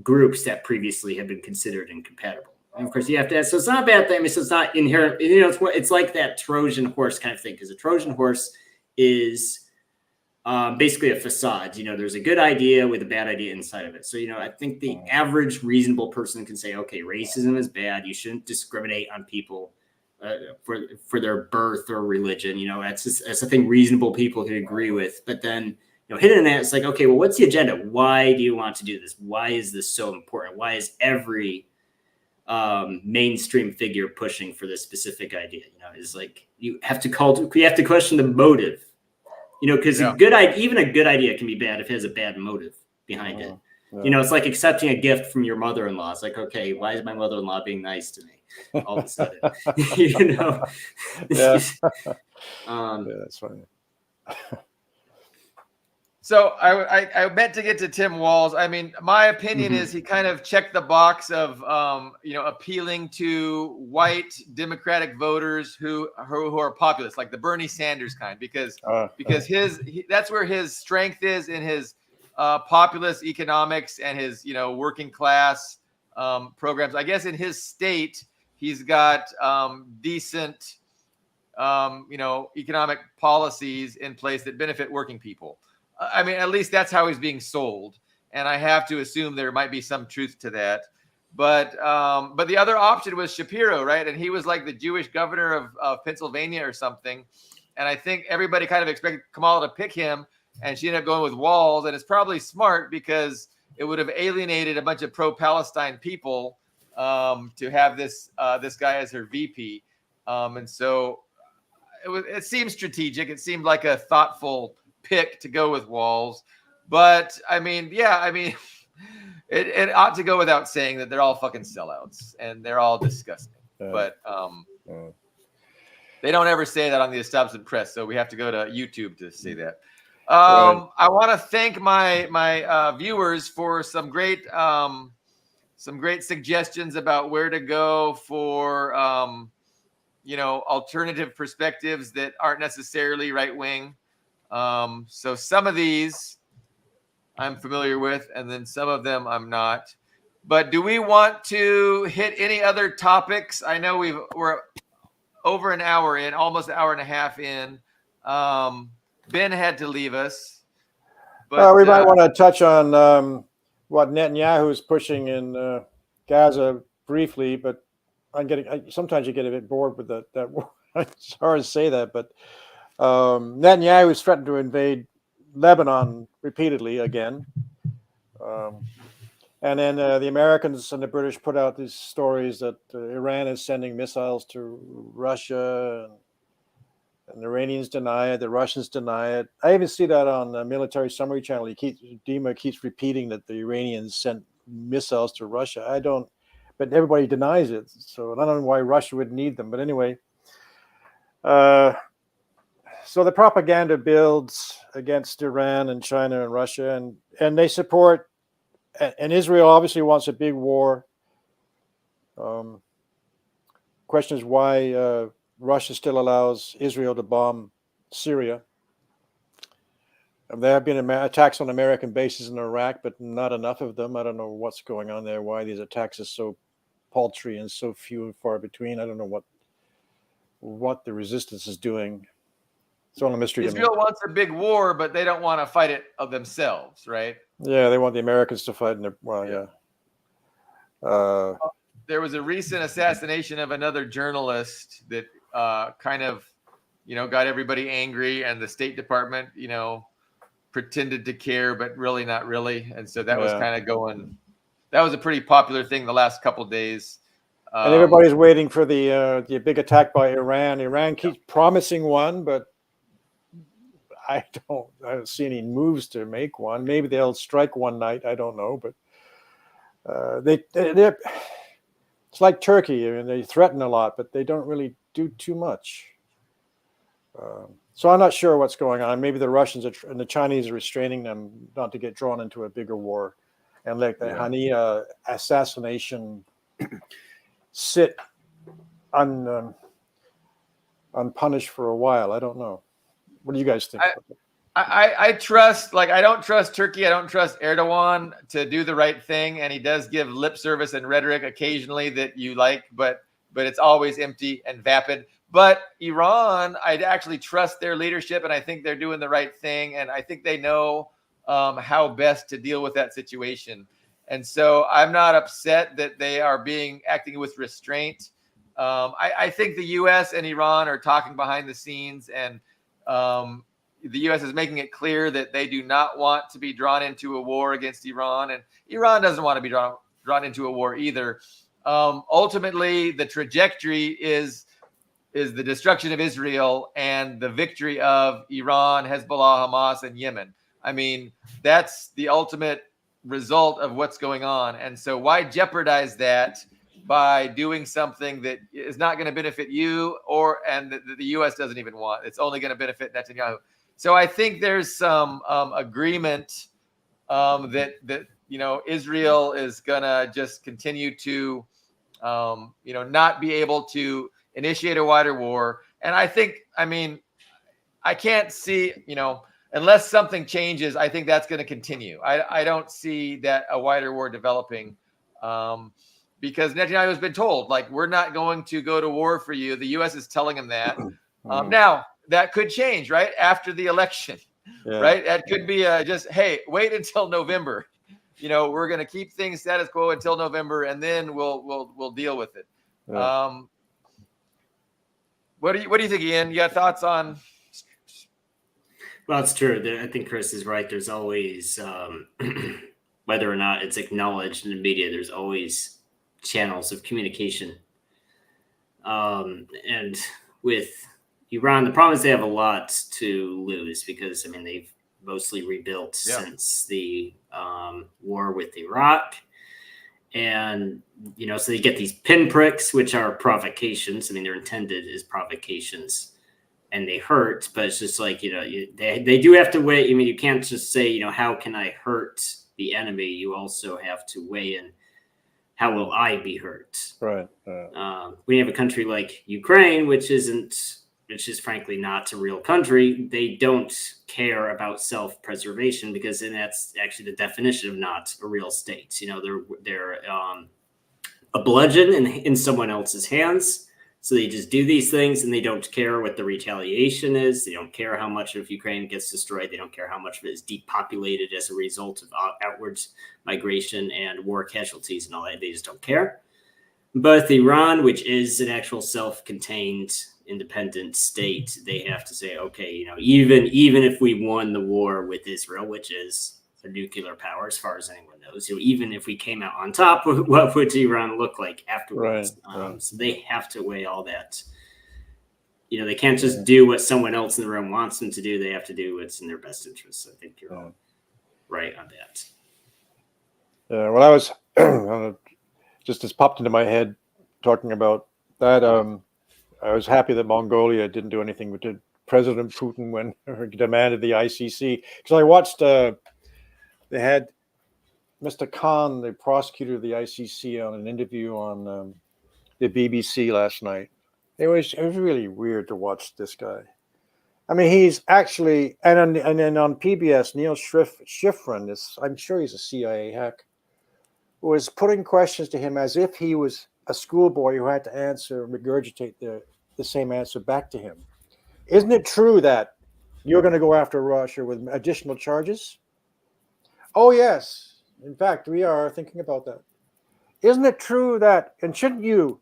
groups that previously had been considered incompatible. And of course, you have to ask, so it's not a bad thing. So it's not inherent. It's like that Trojan horse kind of thing, because a Trojan horse is basically a facade. There's a good idea with a bad idea inside of it. So, I think the average reasonable person can say, okay, racism is bad. You shouldn't discriminate on people for their birth or religion. That's a thing reasonable people can agree with. But then, hidden in that, it's like, okay, well, what's the agenda? Why do you want to do this? Why is this so important? Why is every mainstream figure pushing for this specific idea? Is like you have to question the motive. Because even a good idea can be bad if it has a bad motive behind it. It's like accepting a gift from your mother-in-law. It's like, okay, why is my mother-in-law being nice to me all of a sudden? That's funny. So I meant to get to Tim Walz. My opinion is he kind of checked the box of appealing to white Democratic voters who are populist, like the Bernie Sanders kind, because that's where his strength is, in his populist economics and his working class programs. I guess in his state he's got decent economic policies in place that benefit working people. At least that's how he's being sold, and I have to assume there might be some truth to that. But the other option was Shapiro, right? And he was like the Jewish governor of Pennsylvania or something. And I think everybody kind of expected Kamala to pick him, and she ended up going with Walz. And it's probably smart because it would have alienated a bunch of pro-Palestine people to have this guy as her VP. And so it seemed strategic. It seemed like a thoughtful pick to go with Walz. But it ought to go without saying that they're all fucking sellouts and they're all disgusting. But they don't ever say that on the establishment press, so we have to go to YouTube to say that. I want to thank my viewers for some great suggestions about where to go for alternative perspectives that aren't necessarily right wing. So some of these I'm familiar with, and then some of them I'm not. But do we want to hit any other topics? I know we're over an hour in, almost an hour and a half in. Ben had to leave us. But we might want to touch on what Netanyahu is pushing in Gaza briefly, but sometimes you get a bit bored with that word. It's hard to say that, but Netanyahu is threatened to invade Lebanon repeatedly again. And then the Americans and the British put out these stories that Iran is sending missiles to Russia, and the Iranians deny it, the Russians deny it. I even see that on the Military Summary Channel. Dima keeps repeating that the Iranians sent missiles to Russia. I don't, but everybody denies it. So I don't know why Russia would need them. But anyway, so the propaganda builds against Iran and China and Russia, and they support. And Israel obviously wants a big war. Question is why Russia still allows Israel to bomb Syria. There have been attacks on American bases in Iraq, but not enough of them. I don't know what's going on there, why these attacks are so paltry and so few and far between. I don't know what the resistance is doing. It's all a mystery to me. Israel wants a big war, but they don't want to fight it of themselves, right? Yeah, they want the Americans to fight in their, well, yeah. There was a recent assassination of another journalist that kind of, got everybody angry, and the State Department, pretended to care, but really not really. And so that was kind of going, that was a pretty popular thing the last couple of days. And everybody's waiting for the big attack by Iran. Iran keeps promising one, but I don't see any moves to make one. Maybe they'll strike one night. I don't know, but they're it's like Turkey. I mean, they threaten a lot, but they don't really do too much. So I'm not sure what's going on. Maybe the Russians and the Chinese are restraining them not to get drawn into a bigger war, and let the Hania assassination sit unpunished for a while. I don't know. What do you guys think? I trust, I don't trust Turkey. I don't trust Erdogan to do the right thing. And he does give lip service and rhetoric occasionally that you like, but it's always empty and vapid. But Iran, I'd actually trust their leadership, and I think they're doing the right thing. And I think they know how best to deal with that situation. And so I'm not upset that they are acting with restraint. I think the U.S. and Iran are talking behind the scenes, and the U.S. is making it clear that they do not want to be drawn into a war against Iran, and Iran doesn't want to be drawn into a war either. Ultimately, the trajectory is the destruction of Israel and the victory of Iran, Hezbollah, Hamas, and Yemen. I mean, that's the ultimate result of what's going on. And so why jeopardize that by doing something that is not going to benefit you and the U.S. doesn't even want? It's only going to benefit Netanyahu. So I think there's some agreement that Israel is going to just continue to not be able to initiate a wider war. And I think, I can't see, unless something changes, I think that's going to continue. I don't see that a wider war developing because Netanyahu has been told, we're not going to go to war for you. The U.S. is telling him that. Now, that could change, right? After the election, right? That could be just, hey, wait until November. We're going to keep things status quo until November, and then we'll deal with it. Yeah. What do you think, Ian? You got thoughts on? Well, it's true. I think Chris is right. There's always, whether or not it's acknowledged in the media, there's always channels of communication. And with Iran, the problem is they have a lot to lose because, they've mostly rebuilt since the war with Iraq. And, so they get these pinpricks, which are provocations. They're intended as provocations and they hurt, but it's just they do have to weigh. You can't just say, how can I hurt the enemy? You also have to weigh in, how will I be hurt? Right. We have a country like Ukraine, which is frankly not a real country. They don't care about self-preservation because then that's actually the definition of not a real state. They're a bludgeon in someone else's hands. So they just do these things and they don't care what the retaliation is. They don't care how much of Ukraine gets destroyed. They don't care how much of it is depopulated as a result of outwards migration and war casualties and all that. They just don't care. But Iran, which is an actual self-contained independent state, they have to say, okay, even if we won the war with Israel, which is a nuclear power as far as anyone knows, even if we came out on top, what would Iran look like afterwards? Right. So they have to weigh all that. They can't just do what someone else in the room wants them to do. They have to do what's in their best interest. I think you're all right on that. Yeah, well, I was just popped into my head talking about that. I was happy that Mongolia didn't do anything with President Putin when he demanded the ICC. Because I watched, they had Mr. Khan, the prosecutor of the ICC, on an interview on the BBC last night. It was really weird to watch this guy. I mean, he's actually, and then on PBS, Neil Schifrin, I'm sure he's a CIA hack, was putting questions to him as if he was a schoolboy who had to regurgitate the same answer back to him. Isn't it true that you're going to go after Russia with additional charges? Oh, yes. In fact, we are thinking about that. Isn't it true that, and shouldn't you?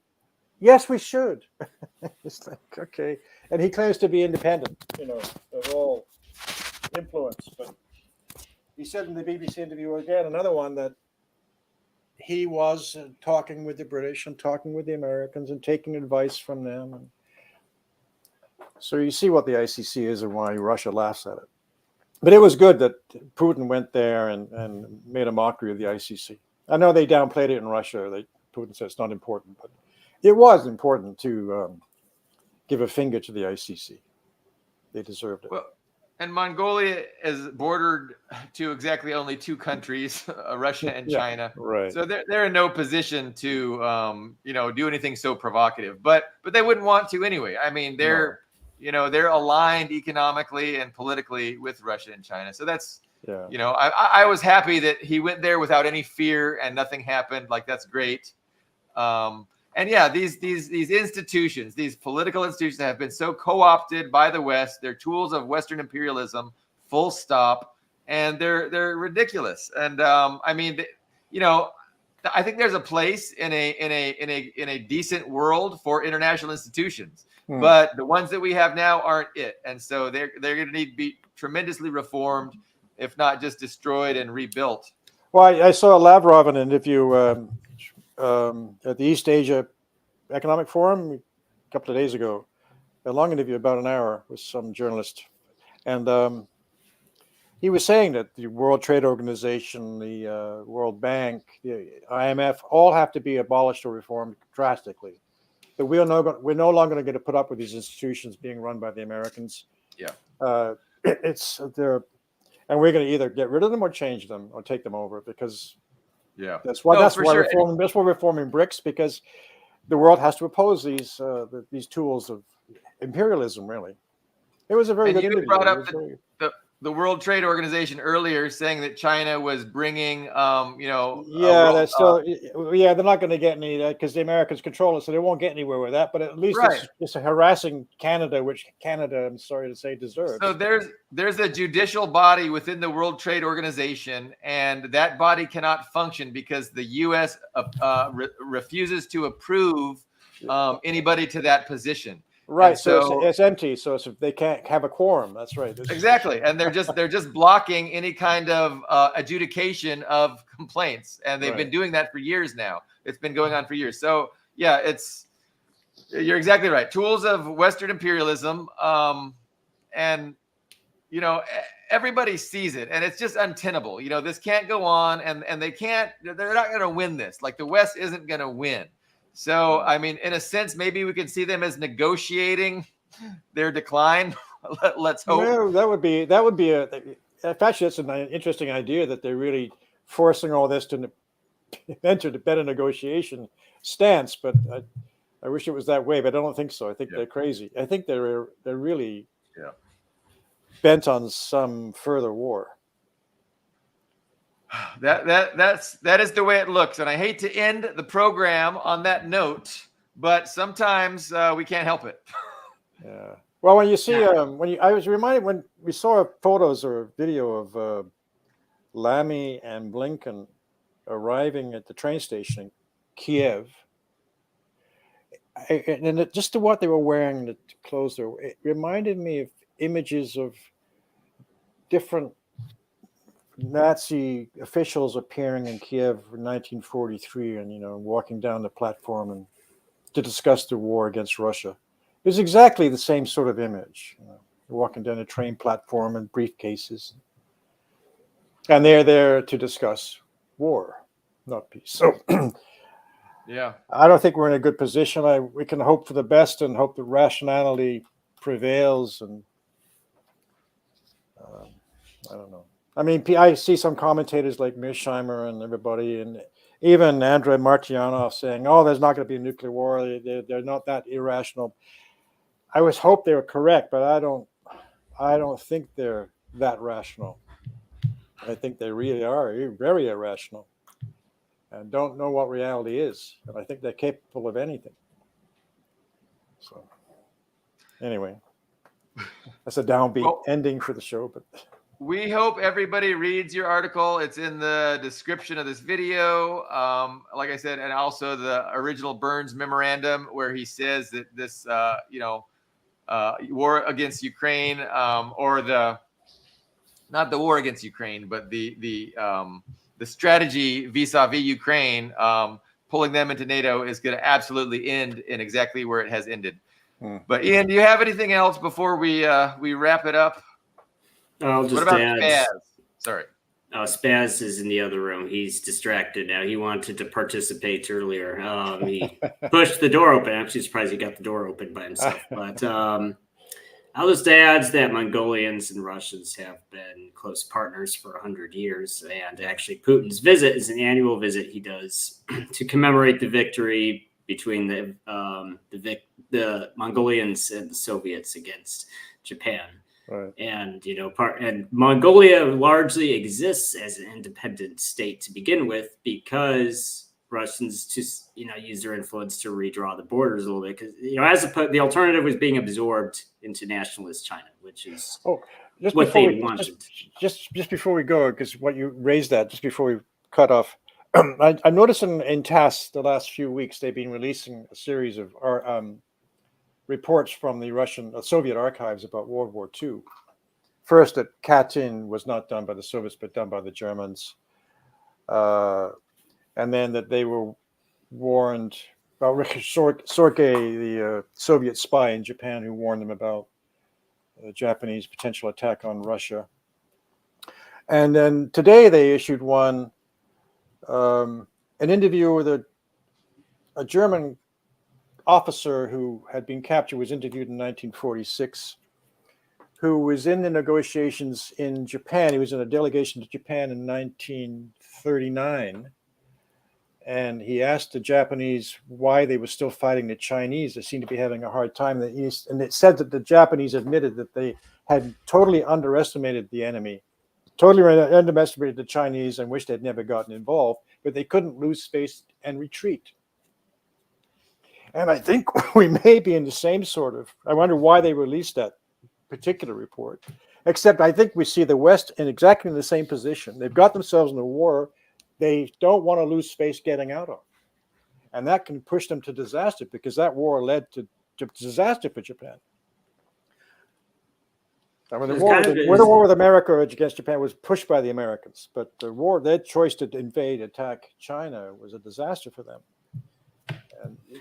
Yes, we should. It's like, okay. And he claims to be independent, of all influence. But he said in the BBC interview again, another one, that he was talking with the British and talking with the Americans and taking advice from them. And so you see what the ICC is and why Russia laughs at it. But it was good that Putin went there and made a mockery of the ICC. I know they downplayed it in Russia. Putin said it's not important, but it was important to give a finger to the ICC. They deserved it. Well, and Mongolia is bordered to exactly only two countries, Russia and China. Right. So they're in no position to do anything so provocative. But they wouldn't want to anyway. I mean, they're aligned economically and politically with Russia and China. So that's I was happy that he went there without any fear and nothing happened. Like, that's great. And yeah, these institutions, these political institutions have been so co-opted by the West. They're tools of Western imperialism, full stop, and they're ridiculous. And I mean, I think there's a place in a decent world for international institutions, but the ones that we have now aren't it. And so they're going to need to be tremendously reformed, if not just destroyed and rebuilt. Well, I saw Lavrov in an interview at the East Asia Economic Forum a couple of days ago, a long interview, about an hour, with some journalist. And he was saying that the World Trade Organization, the World Bank, the IMF, all have to be abolished or reformed drastically. That we're no longer going to put up with these institutions being run by the Americans. Yeah. And we're going to either get rid of them or change them or take them over, because that's why we're reforming BRICS, because the world has to oppose these tools of imperialism. Really, it was a very good interview. Brought up the World Trade Organization earlier, saying that China was bringing, they're not going to get any of that because the Americans control it, so they won't get anywhere with that. But at least it's harassing Canada, which Canada, I'm sorry to say, deserves. So there's a judicial body within the World Trade Organization, and that body cannot function because the U.S. Refuses to approve anybody to that position. Right, so it's empty. So they can't have a quorum. That's right. Exactly, and they're just blocking any kind of adjudication of complaints, and they've been doing that for years now. It's been going on for years. So yeah, you're exactly right. Tools of Western imperialism, and everybody sees it, and it's just untenable. This can't go on, and they're not going to win this. Like, the West isn't going to win. So, I mean, in a sense, maybe we can see them as negotiating their decline. Let's hope. Well, that would be actually, that's an interesting idea, that they're really forcing all this to enter the better negotiation stance. But I wish it was that way, but I don't think so. I think they're crazy. I think they're really bent on some further war. That is the way it looks, and I hate to end the program on that note, but sometimes we can't help it. Yeah. Well, when you see I was reminded when we saw photos or video of Lamy and Blinken arriving at the train station in Kiev. just to what they were wearing, the clothes, it reminded me of images of different Nazi officials appearing in Kiev in 1943, and walking down the platform and to discuss the war against Russia. It was exactly the same sort of image. Walking down a train platform in briefcases, and they're there to discuss war, not peace. So, yeah, I don't think we're in a good position. We can hope for the best and hope that rationality prevails. And I don't know. I mean, I see some commentators like Mearsheimer and everybody, and even Andrei Martyanov saying, "Oh, there's not going to be a nuclear war. They're not that irrational." I always hope they were correct, but I don't think they're that rational. I think they really are very irrational and don't know what reality is. And I think they're capable of anything. So, anyway, that's a downbeat ending for the show. But we hope everybody reads your article. It's in the description of this video. Like I said, and also the original Burns memorandum where he says that this, war against Ukraine, or not the war against Ukraine, but the strategy vis-a-vis Ukraine, pulling them into NATO is going to absolutely end in exactly where it has ended. But Ian, do you have anything else before we wrap it up? I'll just what about add. Spaz? Sorry. Spaz is in the other room. He's distracted now. He wanted to participate earlier. He pushed the door open. I'm actually surprised he got the door open by himself. But I'll just add that Mongolians and Russians have been close partners for 100 years. And actually, Putin's visit is an annual visit he does to commemorate the victory between the Mongolians and the Soviets against Japan. Right. And and Mongolia largely exists as an independent state to begin with because Russians just use their influence to redraw the borders a little bit because the alternative was being absorbed into nationalist China, which is what they wanted. Just before we go, because what you raised that just before we cut off, I noticed in TASS the last few weeks they've been releasing a series of reports from the Soviet archives about World War II. First, that Katyn was not done by the Soviets, but done by the Germans. And then that they were warned about Sorge, the Soviet spy in Japan, who warned them about the Japanese potential attack on Russia. And then today they issued an interview with a German officer who had been captured, was interviewed in 1946, who was in the negotiations in Japan. He was in a delegation to Japan in 1939. And he asked the Japanese why they were still fighting the Chinese. They seemed to be having a hard time. And it said that the Japanese admitted that they had totally underestimated the enemy, totally underestimated the Chinese, and wished they'd never gotten involved, but they couldn't lose space and retreat. And I think we may be in the same I wonder why they released that particular report, except I think we see the West in exactly the same position. They've got themselves in a war they don't want to lose space getting out of. And that can push them to disaster because that war led to disaster for Japan. I mean, the war with America against Japan was pushed by the Americans, but their choice to attack China was a disaster for them.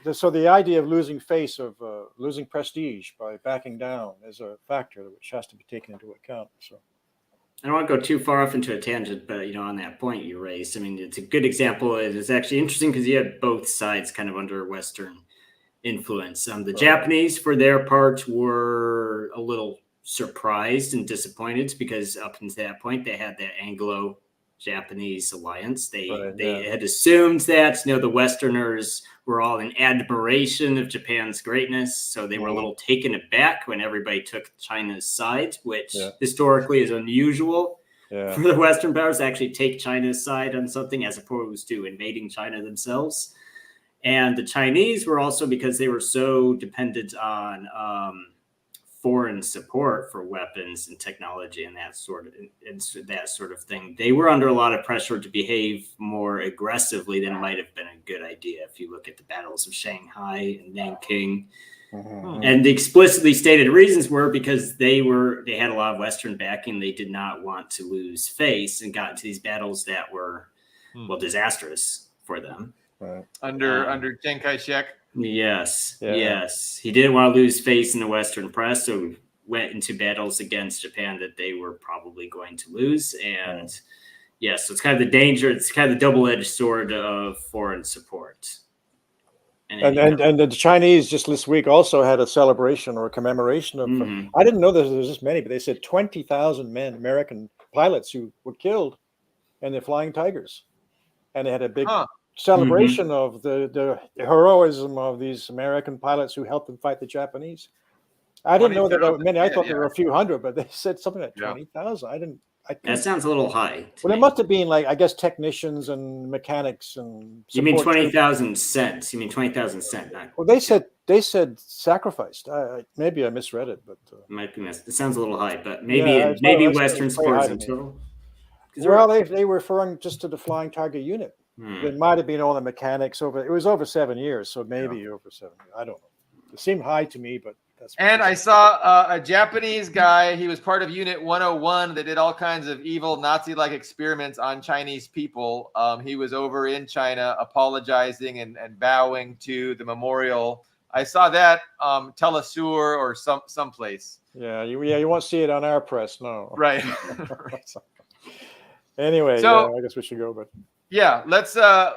And so the idea of losing face, of losing prestige by backing down, is a factor which has to be taken into account. So I don't want to go too far off into a tangent, but on that point you raised, I mean, it's a good example. It's actually interesting because you have both sides kind of under Western influence. The Japanese, for their part, were a little surprised and disappointed because up until that point they had that Anglo-Japanese alliance. They had assumed that the Westerners were all in admiration of Japan's greatness, so they were a little taken aback when everybody took China's side, which historically is unusual for the Western powers to actually take China's side on something as opposed to invading China themselves. And the Chinese were also, because they were so dependent on foreign support for weapons and technology and that sort of thing, they were under a lot of pressure to behave more aggressively than might have been a good idea. If you look at the battles of Shanghai and Nanking, and the explicitly stated reasons were because they had a lot of Western backing. They did not want to lose face and got into these battles that were disastrous for them. Under Chiang Kai-shek. Yes. He didn't want to lose face in the Western press, so went into battles against Japan that they were probably going to lose. And so it's kind of the danger. It's kind of the double-edged sword of foreign support. And the Chinese just this week also had a celebration or a commemoration of. I didn't know there was this many, but they said 20,000 men, American pilots, who were killed in the Flying Tigers, and they had a big celebration of the heroism of these American pilots who helped them fight the Japanese. I didn't know that many. I thought there were a few hundred, but they said something like 20,000. I didn't. That sounds a little high. Well, it must have been like, I guess, technicians and mechanics and. You mean 20,000 cents? You mean 20,000 cents? Well, they said sacrificed. Maybe I misread it, but might be it sounds a little high, but maybe Western sports in total. Well, they were referring just to the Flying Tiger unit. It might have been all the mechanics over. It was over 7 years, so maybe over 7 years. I don't know. It seemed high to me, but that's. And I saw a Japanese guy. He was part of Unit 101 that did all kinds of evil Nazi-like experiments on Chinese people. He was over in China apologizing and bowing to the memorial. I saw that Telesur or someplace. Yeah, you won't see it on our press, no. Right. Anyway, so, I guess we should go, but. Yeah,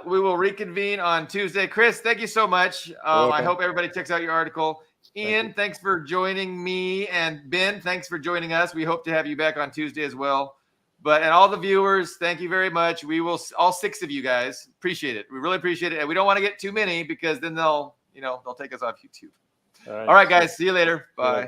we will reconvene on Tuesday. Chris, thank you so much. I hope everybody checks out your article. Ian, thanks for joining me, and Ben, thanks for joining us. We hope to have you back on Tuesday as well. And all the viewers, thank you very much. We will, all 6 of you guys, appreciate it. We really appreciate it, and we don't want to get too many because then they'll take us off YouTube. All right, guys, see you later. Bye.